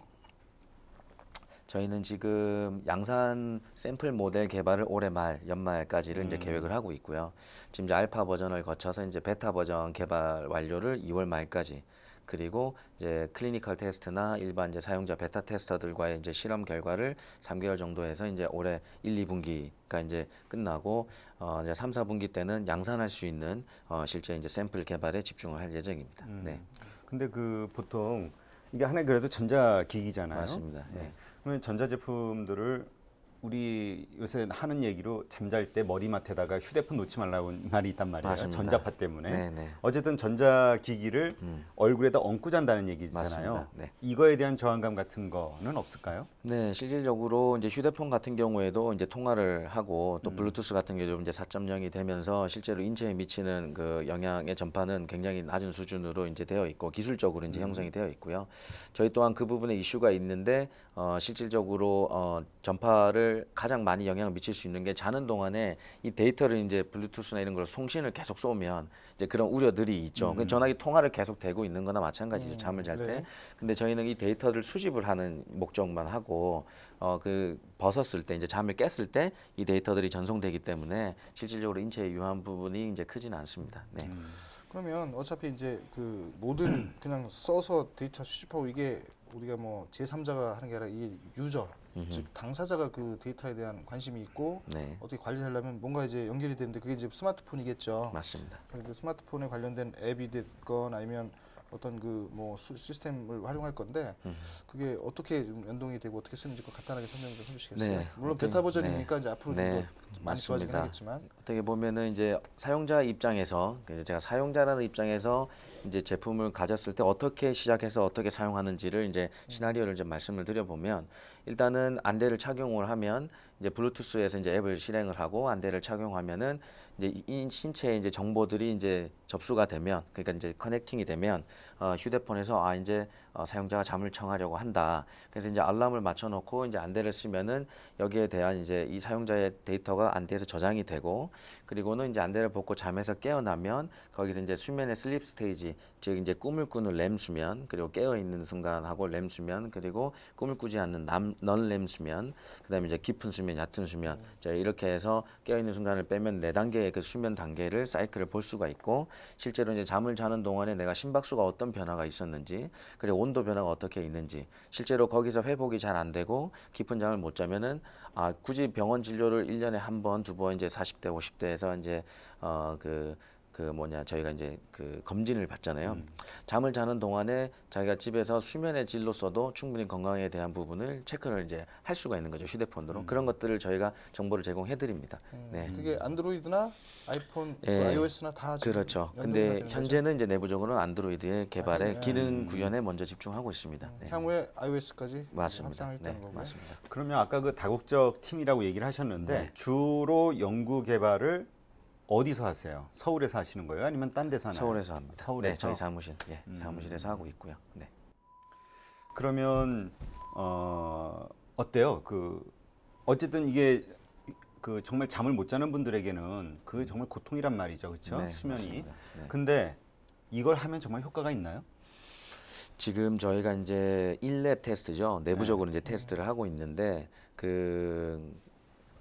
저희는 지금 양산 샘플 모델 개발을 올해 말 연말까지를 이제 계획을 하고 있고요. 지금 이제 알파 버전을 거쳐서 이제 베타 버전 개발 완료를 2월 말까지, 그리고 이제 클리니컬 테스트나 일반 이제 사용자 베타 테스터들과의 이제 실험 결과를 3개월 정도 해서 이제 올해 1, 2분기가 이제 끝나고 이제 3, 4분기 때는 양산할 수 있는 실제 이제 샘플 개발에 집중을 할 예정입니다. 네. 근데 그 보통 이게 하나의 그래도 전자기기잖아요. 맞습니다. 네. 그러면 전자제품들을 우리 요새 하는 얘기로 잠잘 때 머리맡에다가 휴대폰 놓지 말라고 말이 있단 말이에요. 맞습니다. 전자파 때문에. 네네. 어쨌든 전자기기를 얼굴에다 얹고 잔다는 얘기잖아요. 맞습니다. 네. 이거에 대한 저항감 같은 거는 없을까요? 네, 실질적으로 이제 휴대폰 같은 경우에도 이제 통화를 하고 또 블루투스 같은 경우도 이제 4.0이 되면서 실제로 인체에 미치는 그 영향의 전파는 굉장히 낮은 수준으로 이제 되어 있고 기술적으로 이제 형성이 되어 있고요. 저희 또한 그 부분에 이슈가 있는데 실질적으로 전파를 가장 많이 영향을 미칠 수 있는 게 자는 동안에 이 데이터를 이제 블루투스나 이런 걸 송신을 계속 쏘면 이제 그런 우려들이 있죠. 그 전화기 통화를 계속 되고 있는 거나 마찬가지죠. 잠을 잘 때. 네. 근데 저희는 이 데이터를 수집을 하는 목적만 하고 그 벗었을 때 이제 잠을 깼을 때 이 데이터들이 전송되기 때문에 실질적으로 인체에 유한 부분이 이제 크지는 않습니다. 네. 그러면 어차피 이제 그 모든 그냥 써서 데이터 수집하고 이게 우리가 뭐 제3자가 하는 게 아니라 이 유저 즉 당사자가 그 데이터에 대한 관심이 있고 네. 어떻게 관리하려면 뭔가 이제 연결이 되는데 그게 이제 스마트폰이겠죠. 맞습니다. 그 스마트폰에 관련된 앱이 됐건 아니면 어떤 그 뭐 시스템을 활용할 건데 그게 어떻게 좀 연동이 되고 어떻게 쓰는지 간단하게 설명 좀 해주시겠어요? 네. 물론 어떻게- 베타 버전이니까 이제 앞으로 네. 좀 많이 좋아지긴 맞습니다. 하겠지만 어떻게 보면은 이제 사용자 입장에서 이제 제가 사용자라는 입장에서 이제 제품을 가졌을 때 어떻게 시작해서 어떻게 사용하는지를 이제 시나리오를 좀 말씀을 드려보면 일단은 안대를 착용을 하면 이제 블루투스에서 이제 앱을 실행을 하고 안대를 착용하면은 이제 이 신체의 이제 정보들이 이제 접수가 되면 그러니까 이제 커넥팅이 되면 휴대폰에서 이제 사용자가 잠을 청하려고 한다. 그래서 이제 알람을 맞춰놓고 이제 안대를 쓰면은 여기에 대한 이제 이 사용자의 데이터가 안대에서 저장이 되고 그리고는 이제 안대를 벗고 잠에서 깨어나면 거기서 이제 수면의 슬립 스테이지 즉 이제 꿈을 꾸는 렘 수면 그리고 깨어 있는 순간하고 렘 수면 그리고 꿈을 꾸지 않는 넌렘 수면 그다음에 이제 깊은 수면 얕은 수면 이제 이렇게 해서 깨어 있는 순간을 빼면 4단계의 그 수면 단계를 사이클을 볼 수가 있고 실제로 이제 잠을 자는 동안에 내가 심박수가 어떤 변화가 있었는지 그리고 온도 변화가 어떻게 있는지 실제로 거기서 회복이 잘 안 되고 깊은 잠을 못 자면은 굳이 병원 진료를 1년에 한 번, 두 번 이제 40대, 50대에서 이제 저희가 이제 그 검진을 받잖아요. 잠을 자는 동안에 자기가 집에서 수면의 질로서도 충분히 건강에 대한 부분을 체크를 이제 할 수가 있는 거죠. 휴대폰으로. 그런 것들을 저희가 정보를 제공해 드립니다. 네. 그게 안드로이드나 아이폰, 예. 그 iOS나 다 지금 그렇죠. 연동이 다 근데 되는 거죠? 현재는 이제 내부적으로는 안드로이드의 개발에 네. 기능 구현에 먼저 집중하고 있습니다. 네. 향후에 iOS까지 맞습니다. 확장하겠다는 네, 거고요. 맞습니다. 그러면 아까 그 다국적 팀이라고 얘기를 하셨는데 네. 주로 연구 개발을 어디서 하세요? 서울에서 하시는 거예요? 아니면 딴 데서 하나요? 서울에서 합니다. 서울에서? 네, 저희 사무실, 사무실에서 하고 있고요. 네. 그러면 어때요? 어쨌든 이게 그 정말 잠을 못 자는 분들에게는 그 정말 고통이란 말이죠, 그렇죠? 네, 수면이. 맞습니다. 네. 근데 이걸 하면 정말 효과가 있나요? 지금 저희가 이제 1랩 테스트죠. 내부적으로 이제 테스트를 하고 있는데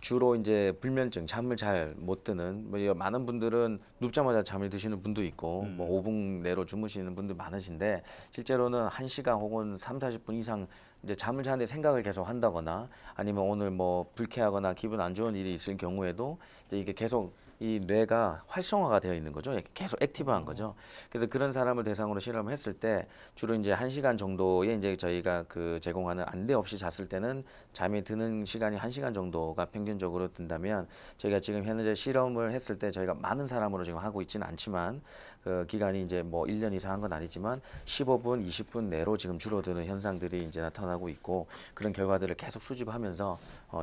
주로 이제 불면증, 잠을 잘 못 드는 많은 분들은 눕자마자 잠을 드시는 분도 있고 뭐 5분 내로 주무시는 분들 많으신데 실제로는 1시간 혹은 3, 40분 이상 이제 잠을 자는데 생각을 계속 한다거나 아니면 오늘 뭐 불쾌하거나 기분 안 좋은 일이 있을 경우에도 이제 이게 계속 이 뇌가 활성화가 되어 있는 거죠. 계속 액티브한 거죠. 그래서 그런 사람을 대상으로 실험을 했을 때 주로 이제 1시간 정도의 이제 저희가 그 제공하는 안대 없이 잤을 때는 잠이 드는 시간이 1시간 정도가 평균적으로 든다면 저희가 지금 현재 실험을 했을 때 저희가 많은 사람으로 지금 하고 있지는 않지만 그 기간이 이제 뭐 1년 이상 한 건 아니지만 15분, 20분 내로 지금 줄어드는 현상들이 이제 나타나고 있고 그런 결과들을 계속 수집하면서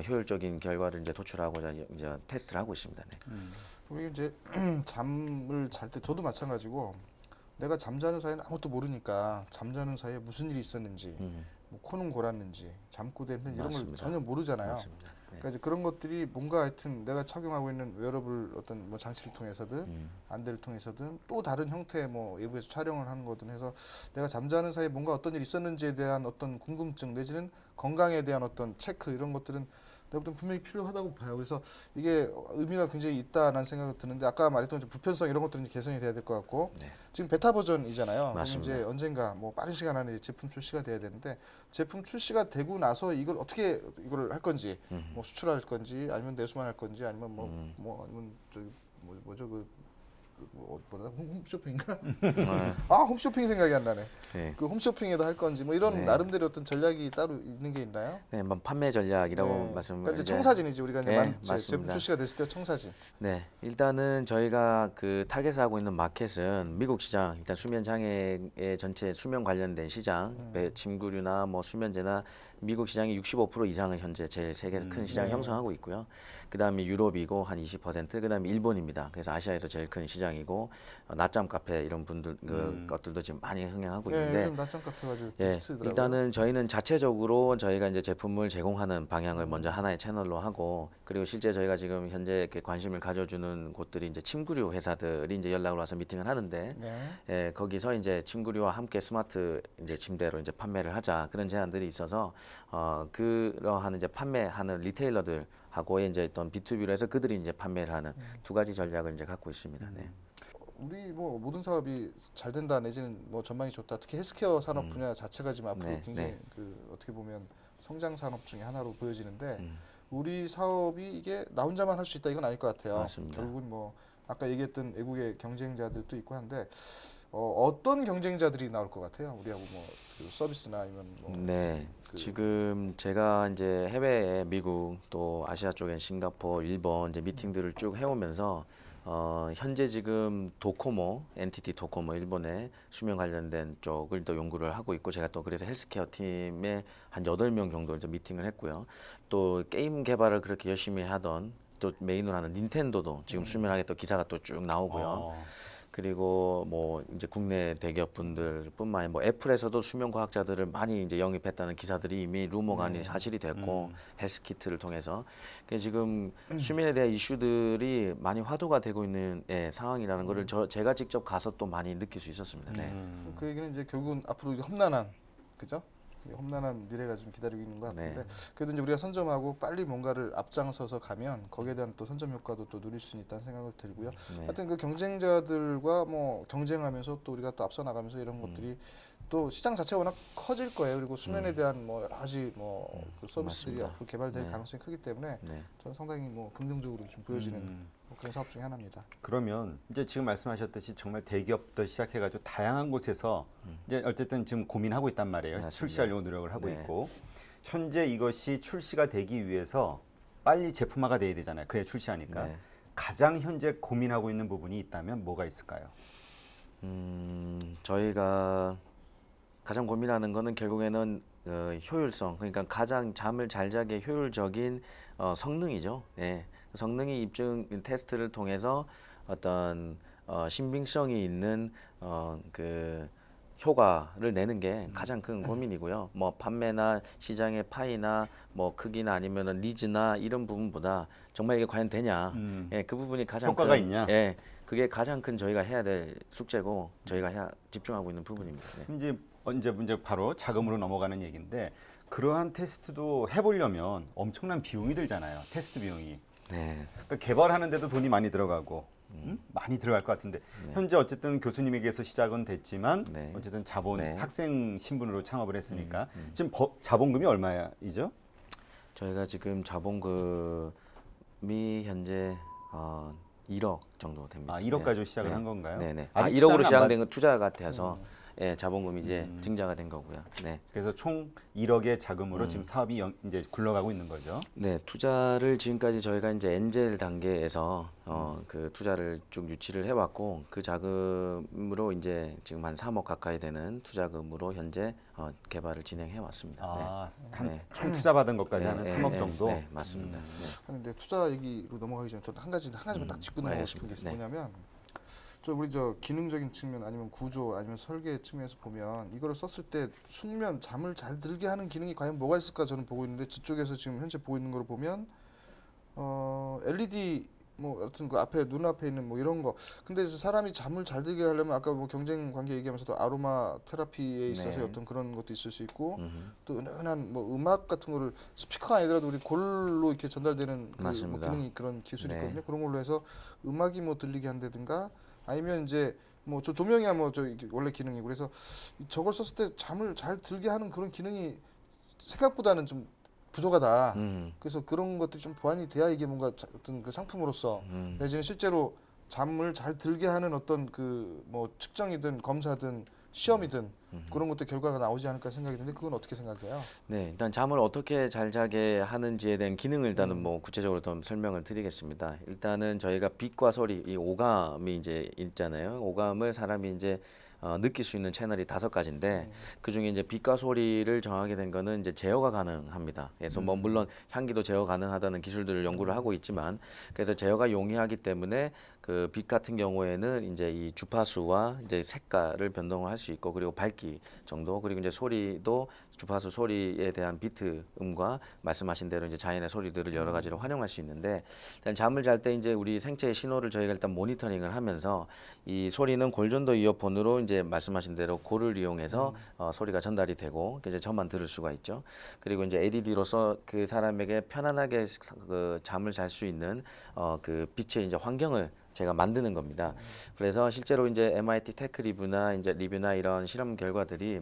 효율적인 결과를 이제 도출하고자 이제 테스트를 하고 있습니다. 네. 우리 이제 잠을 잘 때 저도 마찬가지고 내가 잠자는 사이는 아무것도 모르니까 잠자는 사이에 무슨 일이 있었는지 뭐 코는 골았는지 잠꼬대는 이런 걸 맞습니다. 전혀 모르잖아요. 맞습니다. 네. 그러니까 이제 그런 것들이 뭔가 하여튼 내가 착용하고 있는 웨어러블 어떤 뭐 장치를 통해서든 안대를 통해서든 또 다른 형태의 뭐 외부에서 촬영을 하는 거든 해서 내가 잠자는 사이에 뭔가 어떤 일이 있었는지에 대한 어떤 궁금증 내지는 건강에 대한 어떤 체크 이런 것들은 내가 볼 땐 분명히 필요하다고 봐요. 그래서 이게 의미가 굉장히 있다라는 생각이 드는데 아까 말했던 불편성 이런 것들은 이제 개선이 돼야 될 것 같고 네. 지금 베타 버전이잖아요. 맞습니다. 이제 언젠가 뭐 빠른 시간 안에 제품 출시가 돼야 되는데 제품 출시가 되고 나서 이걸 어떻게 이걸 할 건지 뭐 수출할 건지 아니면 내수만 할 건지 아니면 뭐 아니면 저기 뭐죠 뭐라 홈쇼핑인가? 아 홈쇼핑 생각이 안 나네. 네. 그 홈쇼핑에도 할 건지 뭐 이런 네. 나름대로 어떤 전략이 따로 있는 게 있나요? 네, 뭐 판매 전략이라고 네. 말씀을 그러니까 이제 청사진이지 우리가 이제 네, 제품 맞습니다. 출시가 됐을 때 청사진. 네, 일단은 저희가 그 타겟하고 있는 마켓은 미국 시장, 일단 수면 장애의 전체 수면 관련된 시장, 침구류나 뭐 수면제나 미국 시장이 65% 이상은 현재 제일 세계에서 큰 시장을 네. 형성하고 있고요. 그다음에 유럽이고 한 20%, 그다음에 일본입니다. 그래서 아시아에서 제일 큰 시장이고 낮잠 카페 이런 분들 그 것들도 지금 많이 흥행하고 네, 있는데 요즘 낮잠 카페 가지고 예, 비슷하더라고요. 일단은 저희는 자체적으로 저희가 이제 제품을 제공하는 방향을 먼저 하나의 채널로 하고 그리고 실제 저희가 지금 현재 이렇게 관심을 가져주는 곳들이 이제 침구류 회사들이 이제 연락을 와서 미팅을 하는데 네. 예, 거기서 이제 침구류와 함께 스마트 이제 침대로 이제 판매를 하자 그런 제안들이 있어서 그러한 이제 판매하는 리테일러들하고의 이제 어떤 B2B로 해서 그들이 이제 판매를 하는 두 가지 전략을 이제 갖고 있습니다. 네. 우리 뭐 모든 사업이 잘 된다 내지는 뭐 전망이 좋다. 특히 헬스케어 산업 분야 자체가 지금 앞으로 네, 굉장히 네. 그 어떻게 보면 성장 산업 중에 하나로 보여지는데 우리 사업이 이게 나 혼자만 할 수 있다 이건 아닐 것 같아요. 맞습니다. 결국은 뭐 아까 얘기했던 외국의 경쟁자들도 있고 한데 어떤 경쟁자들이 나올 것 같아요. 우리하고 뭐그 서비스나 아니면 뭐 네. 그- 지금 제가 이제 해외에 미국 또 아시아 쪽엔 싱가포르, 일본 이제 미팅들을 쭉 해오면서 현재 지금 도코모, NTT 도코모 일본의 수면 관련된 쪽을 또 연구를 하고 있고 제가 또 그래서 헬스케어 팀에 한 8명 정도 이제 미팅을 했고요. 또 게임 개발을 그렇게 열심히 하던 또 메인으로 하는 닌텐도도 지금 수면하게 또 기사가 또 쭉 나오고요. 그리고 뭐 이제 국내 대기업 분들뿐만 아니라 뭐 애플에서도 수면 과학자들을 많이 이제 영입했다는 기사들이 이미 루머가 아닌 사실이 됐고 헬스키트를 통해서 그래서 지금 수면에 대한 이슈들이 많이 화두가 되고 있는 상황이라는 거를 제가 직접 가서 또 많이 느낄 수 있었습니다. 네. 그 얘기는 이제 결국은 앞으로 이제 험난한 그죠? 험난한 미래가 좀 기다리고 있는 것 같은데 네. 그래도 이제 우리가 선점하고 빨리 뭔가를 앞장서서 가면 거기에 대한 또 선점 효과도 또 누릴 수 있다는 생각을 들고요. 네. 하여튼 그 경쟁자들과 뭐 경쟁하면서 또 우리가 또 앞서 나가면서 이런 것들이 또 시장 자체가 워낙 커질 거예요. 그리고 수면에 대한 뭐 여러 가지 뭐그 서비스들이 맞습니다. 앞으로 개발될 네. 가능성이 크기 때문에 네. 저는 상당히 뭐 긍정적으로 좀 보여지는 뭐 그런 사업 중에 하나입니다. 그러면 이제 지금 말씀하셨듯이 정말 대기업부터 시작해가지고 다양한 곳에서 이제 어쨌든 지금 고민하고 있단 말이에요. 맞습니다. 출시하려고 노력을 하고 네. 있고 현재 이것이 출시가 되기 위해서 빨리 제품화가 돼야 되잖아요. 그래야 출시하니까 네. 가장 현재 고민하고 있는 부분이 있다면 뭐가 있을까요? 저희가 가장 고민하는 거는 결국에는 효율성, 그러니까 가장 잠을 잘 자기에 효율적인 성능이죠. 예. 성능이 입증 테스트를 통해서 어떤 신빙성이 있는 그 효과를 내는 게 가장 큰 고민이고요. 뭐 판매나 시장의 파이나 뭐 크기나 아니면은 니즈나 이런 부분보다 정말 이게 과연 되냐, 예, 그 부분이 가장 효과가 큰, 있냐? 예, 그게 가장 큰 저희가 해야 될 숙제고 저희가 집중하고 있는 부분입니다. 네. 이제 바로 자금으로 넘어가는 얘기인데 그러한 테스트도 해보려면 엄청난 비용이 들잖아요. 테스트 비용이. 네. 그러니까 개발하는데도 돈이 많이 들어가고 많이 들어갈 것 같은데 현재 어쨌든 교수님에게서 시작은 됐지만 네. 어쨌든 자본 네. 학생 신분으로 창업을 했으니까 지금 자본금이 얼마이죠? 저희가 지금 자본금이 현재 1억 정도 됩니다. 1억 네. 가지고 시작을 네. 한 건가요? 네네. 아직 1억으로 투자는 안 시작된 건 투자가 돼서 예, 자본금이 이제 증자가 된 거고요. 네. 그래서 총 1억의 자금으로 지금 사업이 이제 굴러가고 있는 거죠. 네, 투자를 지금까지 저희가 이제 엔젤 단계에서 그 투자를 쭉 유치를 해왔고 그 자금으로 이제 지금 한 3억 가까이 되는 투자금으로 현재 개발을 진행해 왔습니다. 한 총 투자 받은 것까지 네, 한 네, 3억 네, 정도. 네, 맞습니다. 네. 근데 투자 얘기로 넘어가기 전에 저는 한 가지만 딱 짚고 넘어가고 싶은 게 있어요. 네. 뭐냐면 우리 기능적인 측면 아니면 구조 아니면 설계 측면에서 보면 이거를 썼을 때 숙면 잠을 잘 들게 하는 기능이 과연 뭐가 있을까 저는 보고 있는데 저쪽에서 지금 현재 보고 있는 걸 보면 LED 뭐 여튼 그 앞에 눈앞에 있는 뭐 이런 거 근데 사람이 잠을 잘 들게 하려면 아까 뭐 경쟁 관계 얘기하면서도 아로마 테라피에 있어서 네. 어떤 그런 것도 있을 수 있고 또 은은한 뭐 음악 같은 거를 스피커가 아니더라도 우리 골로 이렇게 전달되는 그 뭐 맞습니다. 기능이 그런 기술이 네. 있거든요. 그런 걸로 해서 음악이 뭐 들리게 한다든가 아니면 이제 뭐 저 조명이야 뭐 저 원래 기능이고 그래서 저걸 썼을 때 잠을 잘 들게 하는 그런 기능이 생각보다는 좀 부족하다. 그래서 그런 것들이 좀 보완이 돼야 이게 뭔가 어떤 그 상품으로서 내지는 실제로 잠을 잘 들게 하는 어떤 그 뭐 측정이든 검사든 시험이든 그런 것도 결과가 나오지 않을까 생각이 드는데 그건 어떻게 생각해요? 네, 일단 잠을 어떻게 잘 자게 하는지에 대한 기능을 일단은 뭐 구체적으로 좀 설명을 드리겠습니다. 일단은 저희가 빛과 소리, 이 오감이 이제 있잖아요. 오감을 사람이 이제 느낄 수 있는 채널이 5가지인데 그 중에 이제 빛과 소리를 정하게 된 거는 이제 제어가 가능합니다. 그래서 뭐 물론 향기도 제어 가능하다는 기술들을 연구를 하고 있지만 그래서 제어가 용이하기 때문에 그 빛 같은 경우에는 이제 이 주파수와 이제 색깔을 변동을 할 수 있고 그리고 밝기 정도 그리고 이제 소리도 주파수 소리에 대한 비트 음과 말씀하신 대로 이제 자연의 소리들을 여러 가지로 활용할 수 있는데 일단 잠을 잘 때 이제 우리 생체의 신호를 저희가 일단 모니터링을 하면서 이 소리는 골전도 이어폰으로 이제 말씀하신 대로 골을 이용해서 소리가 전달이 되고 이제 저만 들을 수가 있죠. 그리고 이제 LED로서 그 사람에게 편안하게 그 잠을 잘 수 있는 그 빛의 이제 환경을 제가 만드는 겁니다. 그래서 실제로 이제 MIT 테크 리뷰나 이제 리뷰나 이런 실험 결과들이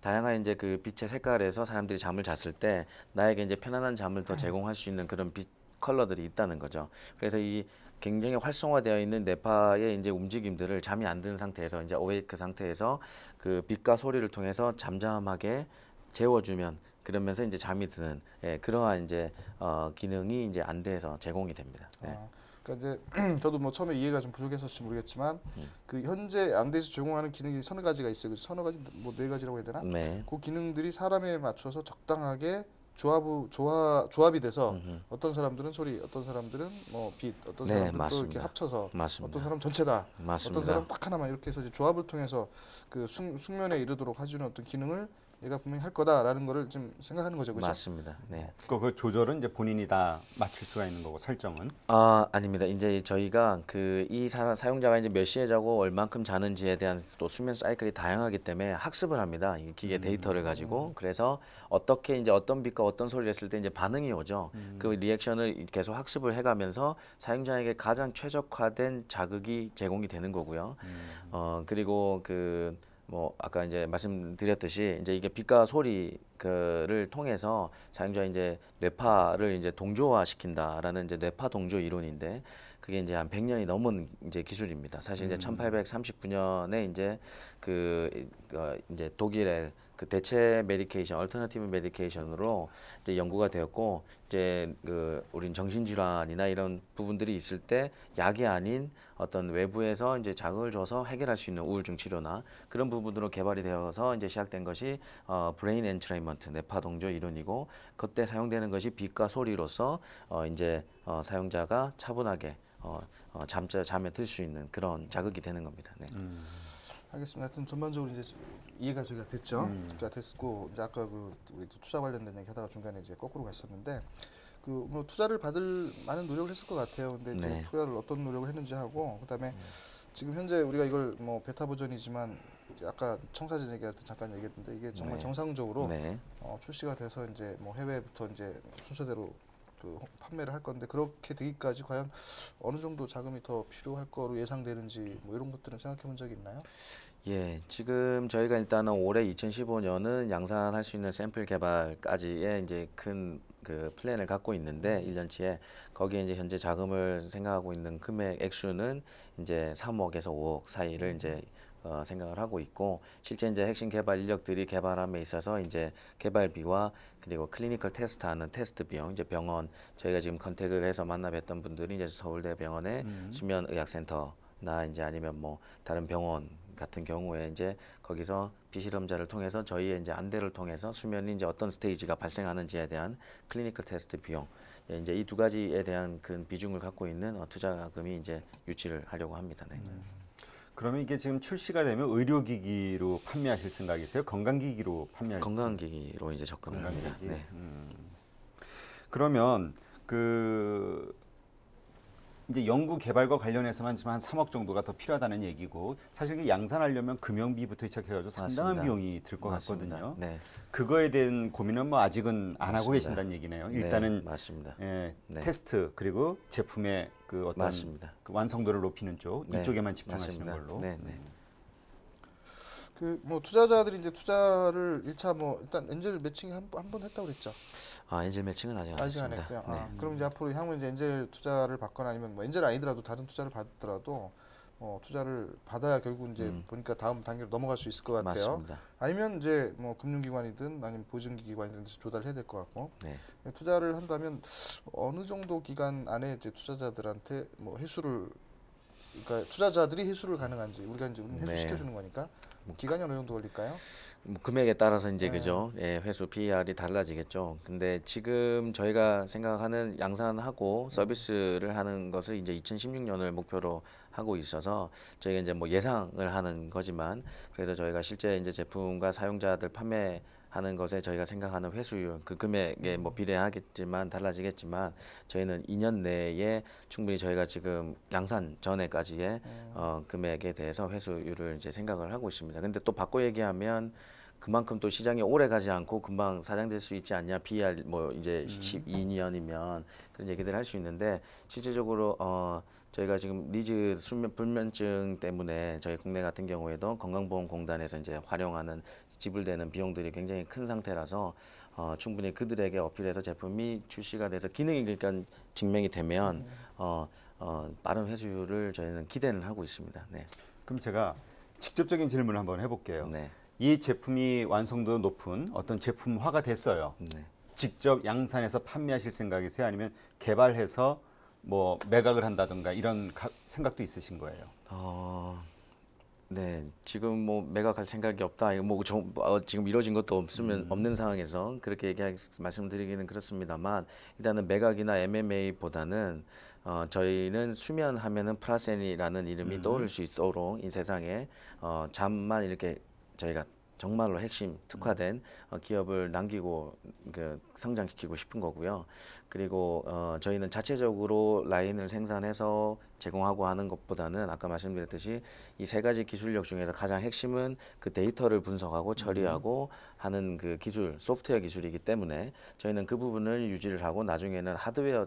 다양한 이제 그 빛의 색깔에서 사람들이 잠을 잤을 때 나에게 이제 편안한 잠을 더 제공할 수 있는 그런 빛 컬러들이 있다는 거죠. 그래서 이 굉장히 활성화되어 있는 뇌파의 이제 움직임들을 잠이 안 드는 상태에서 이제 어웨이크 상태에서 그 빛과 소리를 통해서 잠잠하게 재워주면 그러면서 이제 잠이 드는 그러한 이제 기능이 이제 안대에서 제공이 됩니다. 네. 그러니까 이제 저도 뭐 처음에 이해가 좀 부족했을지 모르겠지만 그 현재 안대에서 제공하는 기능이 서너 가지가 있어요. 그래서 서너 가지 뭐 4가지라고 해야 되나? 네. 그 기능들이 사람에 맞춰서 적당하게 조합이 돼서 어떤 사람들은 소리, 어떤 사람들은 뭐 빛, 어떤 네, 사람들은 또 맞습니다. 이렇게 합쳐서 맞습니다. 어떤 사람 전체다, 맞습니다. 어떤 사람 딱 하나만 이렇게 해서 이제 조합을 통해서 그 숙면에 이르도록 해주는 어떤 기능을 얘가 분명히 할 거다라는 거를 좀 생각하는 거죠, 그렇죠? 맞습니다. 네. 그 조절은 이제 본인이 다 맞출 수가 있는 거고 설정은. 아닙니다. 이제 저희가 그 이 사용자가 이제 몇 시에 자고 얼만큼 자는지에 대한 또 수면 사이클이 다양하기 때문에 학습을 합니다. 이 기계 데이터를 가지고 그래서 어떻게 이제 어떤 빛과 어떤 소리를 했을 때 이제 반응이 오죠. 그 리액션을 계속 학습을 해가면서 사용자에게 가장 최적화된 자극이 제공이 되는 거고요. 그리고 그 뭐 아까 이제 말씀드렸듯이 이제 이게 빛과 소리를 통해서 사용자 이제 뇌파를 이제 동조화 시킨다라는 이제 뇌파 동조 이론인데 그게 이제 한 100년이 넘은 이제 기술입니다. 사실 이제 1839년에 이제 이제 독일의 그 대체 메디케이션, 얼터너티브 메디케이션으로 이제 연구가 되었고 이제 우린 정신질환이나 이런 부분들이 있을 때 약이 아닌 어떤 외부에서 이제 자극을 줘서 해결할 수 있는 우울증 치료나 그런 부분으로 개발이 되어서 이제 시작된 것이 브레인 엔트레인먼트 뇌파 동조 이론이고 그때 사용되는 것이 빛과 소리로서 이제 사용자가 차분하게 잠에 들 수 있는 그런 자극이 되는 겁니다. 네. 알겠습니다. 하여튼 전반적으로 이제 이해가 저희가 됐죠. 그러니까 됐고 이제 아까 우리 투자 관련된 얘기하다가 중간에 이제 거꾸로 갔었는데 뭐 투자를 받을 많은 노력을 했을 것 같아요. 근데 이제 네. 투자를 어떤 노력을 했는지 하고 그다음에 지금 현재 우리가 이걸 뭐 베타 버전이지만 아까 청사진 얘기할 때 잠깐 얘기했는데 이게 정말 네. 정상적으로 네. 출시가 돼서 이제 뭐 해외부터 이제 순서대로 그 판매를 할 건데 그렇게 되기까지 과연 어느 정도 자금이 더 필요할 거로 예상되는지 뭐 이런 것들은 생각해 본 적이 있나요? 예, 지금 저희가 일단은 올해 2015년은 양산할 수 있는 샘플 개발까지의 이제 큰 그 플랜을 갖고 있는데 1년치에 거기에 이제 현재 자금을 생각하고 있는 금액 액수는 이제 3억에서 5억 사이를 이제 생각을 하고 있고 실제 이제 핵심 개발 인력들이 개발함에 있어서 이제 개발비와 그리고 클리니컬 테스트하는 테스트 비용 이제 병원 저희가 지금 컨택을 해서 만나 뵀던 분들이 이제 서울대 병원의 수면의학센터나 이제 아니면 뭐 다른 병원 같은 경우에 이제 거기서 비실험자를 통해서 저희의 이제 안대를 통해서 수면이 이제 어떤 스테이지가 발생하는지에 대한 클리니컬 테스트 비용 이제 이 두 가지에 대한 큰 비중을 갖고 있는 투자금이 이제 유치를 하려고 합니다. 네. 그러면 이게 지금 출시가 되면 의료기기로 판매하실 생각이세요? 건강기기로 판매하실 건강기기로 이제 접근을 합니다. 건강기기? 네. 그러면 그 이제 연구 개발과 관련해서만 지금 한 3억 정도가 더 필요하다는 얘기고 사실 이게 양산하려면 금형비부터 시작해가지고 상당한 맞습니다. 비용이 들 것 맞습니다. 같거든요. 네. 그거에 대한 고민은 뭐 아직은 안 하고 맞습니다. 계신다는 얘기네요. 일단은 네, 맞습니다. 예, 네. 테스트 그리고 제품의 그 어떤 맞습니다. 그 완성도를 높이는 쪽 네, 이쪽에만 집중하시는 맞습니다. 걸로. 네, 네. 그 뭐 투자자들이 이제 투자를 1차 뭐 일단 엔젤 매칭 한 번 했다고 그랬죠. 아 엔젤 매칭은 아직 안 아직 안 했습니다. 했고요. 네. 아, 그럼 이제 앞으로 향후 이제 엔젤 투자를 받거나 아니면 뭐 엔젤 아니더라도 다른 투자를 받더라도 투자를 받아야 결국 이제 보니까 다음 단계로 넘어갈 수 있을 것 같아요. 맞습니다. 아니면 이제 뭐 금융기관이든 아니면 보증기관이든 조달을 해야 될 것 같고 네. 투자를 한다면 어느 정도 기간 안에 이제 투자자들한테 뭐 회수를 그러니까 투자자들이 회수를 가능한지 우리가 이제 네. 회수시켜 주는 거니까 기간이 어느 정도 걸릴까요? 뭐 금액에 따라서 이제 네. 그죠. 예, 회수 PER이 달라지겠죠. 근데 지금 저희가 생각하는 양산하고 서비스를 하는 것을 이제 2016년을 목표로 하고 있어서 저희가 이제 뭐 예상을 하는 거지만 그래서 저희가 실제 이제 제품과 사용자들 판매하는 것에 저희가 생각하는 회수율 그 금액에 뭐 비례하겠지만 달라지겠지만 저희는 2년 내에 충분히 저희가 지금 양산 전에까지의 금액에 대해서 회수율을 이제 생각을 하고 있습니다. 근데 또 바꿔 얘기하면 그만큼 또 시장이 오래 가지 않고 금방 사장될 수 있지 않냐. BR 뭐 이제 12년이면 그런 얘기들 할 수 있는데 실질적으로 저희가 지금 니즈 수면 불면증 때문에 저희 국내 같은 경우에도 건강보험공단에서 이제 활용하는 지불되는 비용들이 굉장히 큰 상태라서 충분히 그들에게 어필해서 제품이 출시가 돼서 기능이 그러니까 증명이 되면 빠른 회수율을 저희는 기대는 하고 있습니다. 네. 그럼 제가 직접적인 질문을 한번 해볼게요. 네. 이 제품이 완성도 높은 어떤 제품화가 됐어요. 네. 직접 양산해서 판매하실 생각이세요? 아니면 개발해서 뭐 매각을 한다든가 이런 생각도 있으신 거예요? 네, 지금 뭐 매각할 생각이 없다. 이거 뭐 지금 이루어진 것도 없는 상황에서 그렇게 말씀드리기는 그렇습니다만 일단은 매각이나 MMA보다는 저희는 수면하면은 프라센이라는 이름이 떠오를 수 있도록 이 세상에 잠만 이렇게 저희가 정말로 핵심 특화된 기업을 남기고 성장시키고 싶은 거고요. 그리고 저희는 자체적으로 라인을 생산해서 제공하고 하는 것보다는 아까 말씀드렸듯이 이 세 가지 기술력 중에서 가장 핵심은 그 데이터를 분석하고 처리하고 하는 그 기술, 소프트웨어 기술이기 때문에 저희는 그 부분을 유지를 하고 나중에는 하드웨어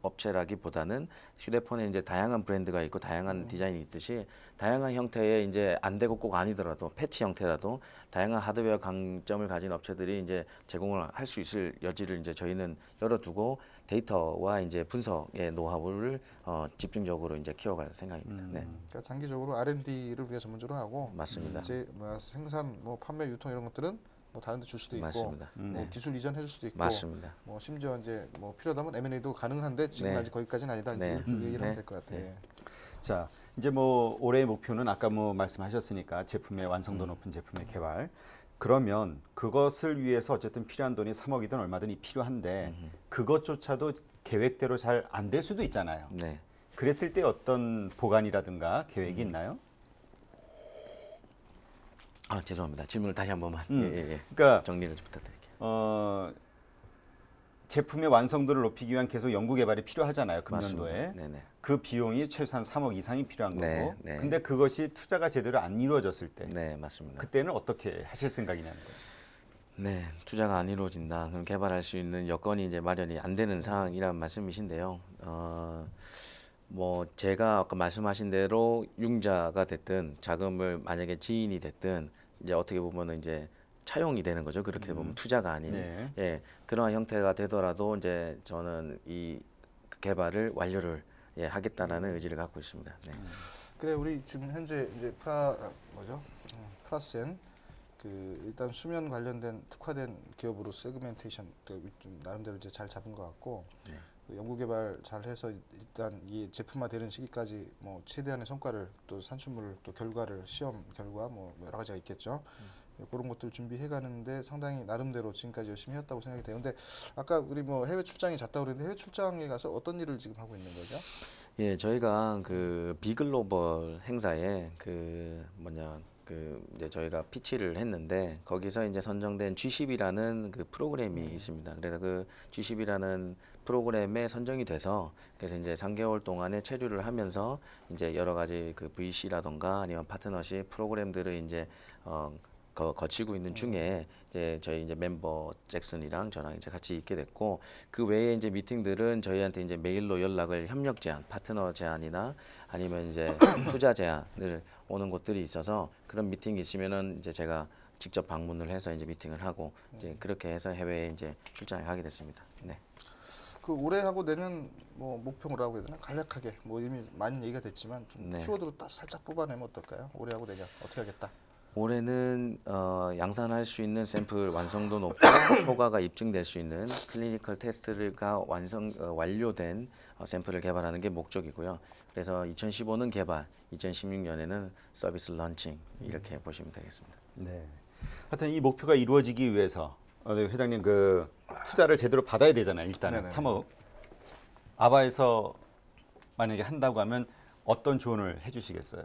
업체라기보다는 휴대폰에 이제 다양한 브랜드가 있고 다양한 디자인이 있듯이 다양한 형태의 이제 안 되고 꼭 아니더라도 패치 형태라도 다양한 하드웨어 강점을 가진 업체들이 이제 제공을 할 수 있을 여지를 이제 저희는 열어두고 데이터와 이제 분석의 노하우를 집중적으로 이제 키워갈 생각입니다. 네, 그러니까 장기적으로 R&D를 우리가 전문적으로 하고 맞습니다. 이제 뭐 생산, 뭐 판매, 유통 이런 것들은 뭐 다른 데 줄 수도 있고 맞습니다. 뭐 네. 기술 이전해 줄 수도 있고 맞습니다. 뭐 심지어 이제 뭐 필요하다면 M&A도 가능은 한데 지금 네. 아직 거기까지는 아니다. 이제 네. 이렇게 얘기를 하면 네. 될 것 같아요. 네. 자, 이제 뭐 올해의 목표는 아까 뭐 말씀하셨으니까 제품의 완성도 높은 제품의 개발. 그러면 그것을 위해서 어쨌든 필요한 돈이 3억이든 얼마든 필요한데 그것조차도 계획대로 잘 안 될 수도 있잖아요. 네. 그랬을 때 어떤 보관이라든가 계획이 있나요? 죄송합니다. 질문을 다시 한 번만 그러니까 정리를 좀 부탁드릴게요. 제품의 완성도를 높이기 위한 계속 연구 개발이 필요하잖아요. 금년도에. 맞습니다. 네네. 그 비용이 최소한 3억 이상이 필요한 거고. 네, 네. 근데 그것이 투자가 제대로 안 이루어졌을 때 네, 맞습니다. 그때는 어떻게 하실 생각이냐는 거죠. 네, 투자가 안 이루어진다. 그럼 개발할 수 있는 여건이 이제 마련이 안 되는 상황이란 말씀이신데요. 뭐 제가 아까 말씀하신 대로 융자가 됐든 자금을 만약에 지인이 됐든 이제 어떻게 보면은 이제 차용이 되는 거죠. 그렇게 보면 투자가 아닌 네. 예, 그러한 형태가 되더라도 이제 저는 이 개발을 완료를 예, 하겠다라는 의지를 갖고 있습니다. 네. 그래 우리 지금 현재 이제 프라센 그 일단 수면 관련된 특화된 기업으로 세그멘테이션 좀 나름대로 이제 잘 잡은 것 같고 네. 그 연구 개발 잘해서 일단 이 제품화되는 시기까지 뭐 최대한의 성과를 또 산출물 또 결과를 시험 결과 뭐 여러 가지가 있겠죠. 그런 것들 준비해 가는데 상당히 나름대로 지금까지 열심히 했다고 생각이 돼요. 근데 아까 우리 뭐 해외 출장이 잦다고 그랬는데 해외 출장에 가서 어떤 일을 지금 하고 있는 거죠? 예, 저희가 그 비글로벌 행사에 그 이제 저희가 피치를 했는데 거기서 이제 선정된 G10이라는 그 프로그램이 있습니다. 그래서 그 G10이라는 프로그램에 선정이 돼서 그래서 이제 3개월 동안에 체류를 하면서 이제 여러 가지 그 VC라던가 아니면 파트너십 프로그램들을 이제 거치고 있는 중에 이제 저희 이제 멤버 잭슨이랑 저랑 이제 같이 있게 됐고 그 외에 이제 미팅들은 저희한테 이제 메일로 연락을 협력 제안, 파트너 제안이나 아니면 이제 투자 제안을 오는 곳들이 있어서 그런 미팅이 있으면은 이제 제가 직접 방문을 해서 이제 미팅을 하고 이제 그렇게 해서 해외에 이제 출장을 가게 됐습니다. 네. 그 올해하고 내년 뭐 목표라고 해야 되나 간략하게 뭐 이미 많이 얘기가 됐지만 좀 네. 키워드로 딱 살짝 뽑아내면 어떨까요? 올해하고 내년 어떻게 하겠다. 올해는 양산할 수 있는 샘플 완성도 높고 효과가 입증될 수 있는 클리니컬 테스트가 완료된 샘플을 개발하는 게 목적이고요. 그래서 2015는 개발, 2016년에는 서비스 런칭 이렇게 보시면 되겠습니다. 네. 하여튼 이 목표가 이루어지기 위해서 회장님 그 투자를 제대로 받아야 되잖아요. 일단은 네네. 3억. 아바에서 만약에 한다고 하면 어떤 조언을 해주시겠어요?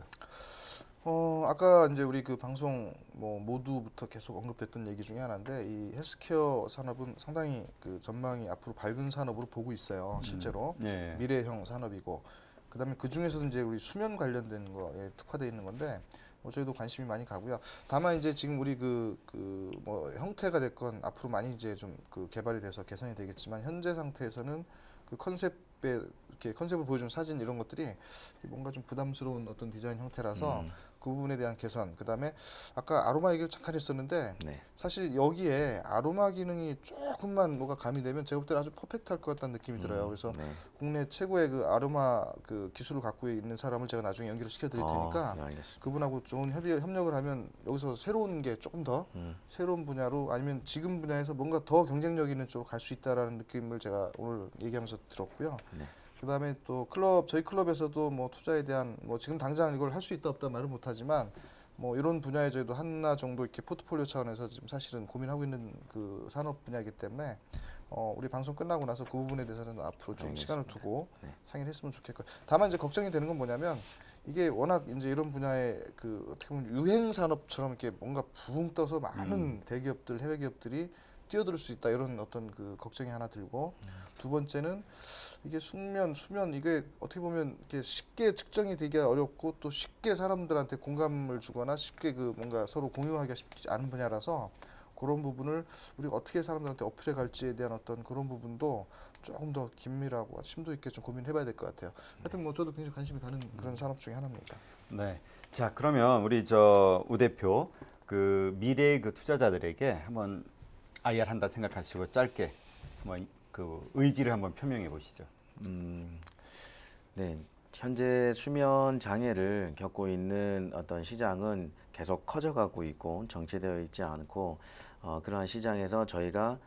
아까 이제 우리 그 방송 뭐 모두부터 계속 언급됐던 얘기 중에 하나인데 이 헬스케어 산업은 상당히 그 전망이 앞으로 밝은 산업으로 보고 있어요. 실제로 네. 미래형 산업이고 그다음에 그 중에서도 이제 우리 수면 관련된 거에 특화되어 있는 건데 뭐 저희도 관심이 많이 가고요. 다만 이제 지금 우리 그 뭐 형태가 됐건 앞으로 많이 이제 좀 그 개발이 돼서 개선이 되겠지만 현재 상태에서는 그 컨셉에 이렇게 컨셉을 보여준 사진 이런 것들이 뭔가 좀 부담스러운 어떤 디자인 형태라서 그 부분에 대한 개선. 그다음에 아까 아로마 얘기를 잠깐 했었는데 네. 사실 여기에 아로마 기능이 조금만 뭐가 가미되면 제가 볼 때는 아주 퍼펙트할 것 같다는 느낌이 들어요. 그래서 네. 국내 최고의 그 아로마 그 기술을 갖고 있는 사람을 제가 나중에 연결을 시켜드릴 테니까 네, 알겠습니다. 그분하고 좋은 협력을 하면 여기서 새로운 게 조금 더 새로운 분야로 아니면 지금 분야에서 뭔가 더 경쟁력 있는 쪽으로 갈 수 있다라는 느낌을 제가 오늘 얘기하면서 들었고요. 네. 그다음에 또 저희 클럽에서도 뭐 투자에 대한 뭐 지금 당장 이걸 할 수 있다 없다 말은 못하지만 뭐 이런 분야에 저희도 하나 정도 이렇게 포트폴리오 차원에서 지금 사실은 고민하고 있는 그 산업 분야이기 때문에 우리 방송 끝나고 나서 그 부분에 대해서는 앞으로 좀 알겠습니다. 시간을 두고 네. 상의를 했으면 좋겠고요. 다만 이제 걱정이 되는 건 뭐냐면 이게 워낙 이제 이런 분야의 그 어떻게 보면 유행 산업처럼 이렇게 뭔가 붕 떠서 많은 대기업들, 해외 기업들이 뛰어들 수 있다 이런 어떤 그 걱정이 하나 들고 두 번째는 이게 수면 이게 어떻게 보면 이렇게 쉽게 측정이 되기 어렵고 또 쉽게 사람들한테 공감을 주거나 쉽게 그 뭔가 서로 공유하기가 쉽지 않은 분야라서 그런 부분을 우리가 어떻게 사람들한테 어필해 갈지에 대한 어떤 그런 부분도 조금 더 긴밀하고 심도 있게 좀 고민해봐야 될 것 같아요. 하여튼 뭐 저도 굉장히 관심이 가는 그런 산업 중에 하나입니다. 네. 자, 그러면 우리 우 대표 그 미래의 그 투자자들에게 한번 IR 한다 생각하시고 짧게 한번 그 의지를 한번 표명해 보시죠. 네, 현재 수면 장애를 겪고 있는 어떤 시장은 계속 커져가고 있고 정체되어 있지 않고 그러한 시장에서 저희가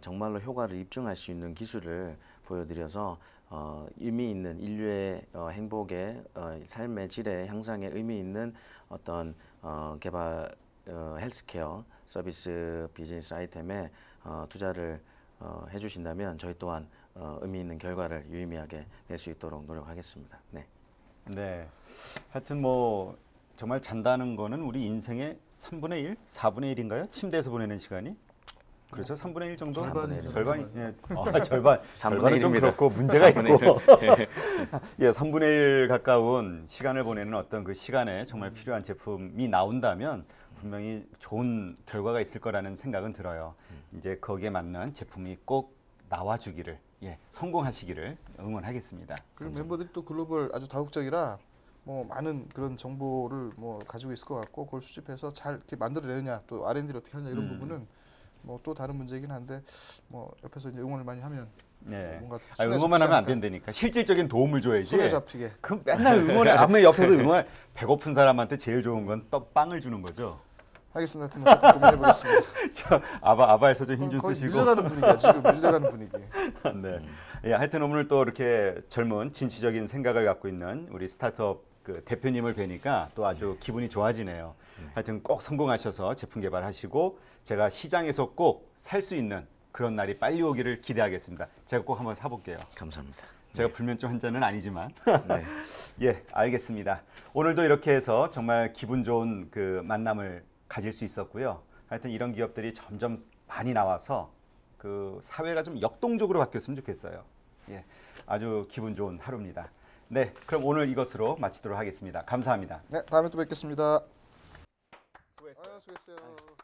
정말로 효과를 입증할 수 있는 기술을 보여드려서 의미 있는 인류의 행복의 삶의 질의 향상에 의미 있는 어떤 개발 헬스케어 서비스 비즈니스 아이템에 투자를 해주신다면 저희 또한 의미 있는 결과를 유의미하게 낼 수 있도록 노력하겠습니다. 네. 네. 하여튼 뭐 정말 잔다는 거는 우리 인생의 3분의 1, 4분의 1인가요? 침대에서 보내는 시간이? 그렇죠. 3분의 1 정도? 절반이 예. 절반은 좀 3분의 1입니다. 그렇고 문제가 3분의 있고. 예, 3분의 1 가까운 시간을 보내는 어떤 그 시간에 정말 필요한 제품이 나온다면 분명히 좋은 결과가 있을 거라는 생각은 들어요. 이제 거기에 맞는 제품이 꼭 나와주기를, 예, 성공하시기를 응원하겠습니다. 그리고 멤버들이 또 글로벌 아주 다국적이라 뭐 많은 그런 정보를 뭐 가지고 있을 것 같고 그걸 수집해서 잘 이렇게 만들어내느냐 또 R&D를 어떻게 하느냐 이런 부분은 뭐 또 다른 문제이긴 한데 뭐 옆에서 이제 응원을 많이 하면 네. 뭔가 응원만 하면 안 된다니까. 실질적인 도움을 줘야지. 손에 잡히게. 그 맨날 응원해. 아무 옆에서 응원. 배고픈 사람한테 제일 좋은 건 떡빵을 주는 거죠. 하겠습니다. 하여튼 뭐 조금 고민해 보겠습니다. 저 아바에서 좀 힘 좀 거의 쓰시고. 밀려가는 분위기야 지금 밀려가는 분위기. 네. 예, 하여튼 오늘 또 이렇게 젊은 진취적인 생각을 갖고 있는 우리 스타트업 그 대표님을 뵈니까 또 아주 기분이 좋아지네요. 하여튼 꼭 성공하셔서 제품 개발하시고 제가 시장에서 꼭 살 수 있는 그런 날이 빨리 오기를 기대하겠습니다. 제가 꼭 한번 사볼게요. 감사합니다. 제가 불면증 환자는 아니지만. 네. 예, 알겠습니다. 오늘도 이렇게 해서 정말 기분 좋은 그 만남을 가질 수 있었고요. 하여튼 이런 기업들이 점점 많이 나와서 그 사회가 좀 역동적으로 바뀌었으면 좋겠어요. 예, 아주 기분 좋은 하루입니다. 네, 그럼 오늘 이것으로 마치도록 하겠습니다. 감사합니다. 네, 다음에 또 뵙겠습니다. 수고했어요. 수고했어요.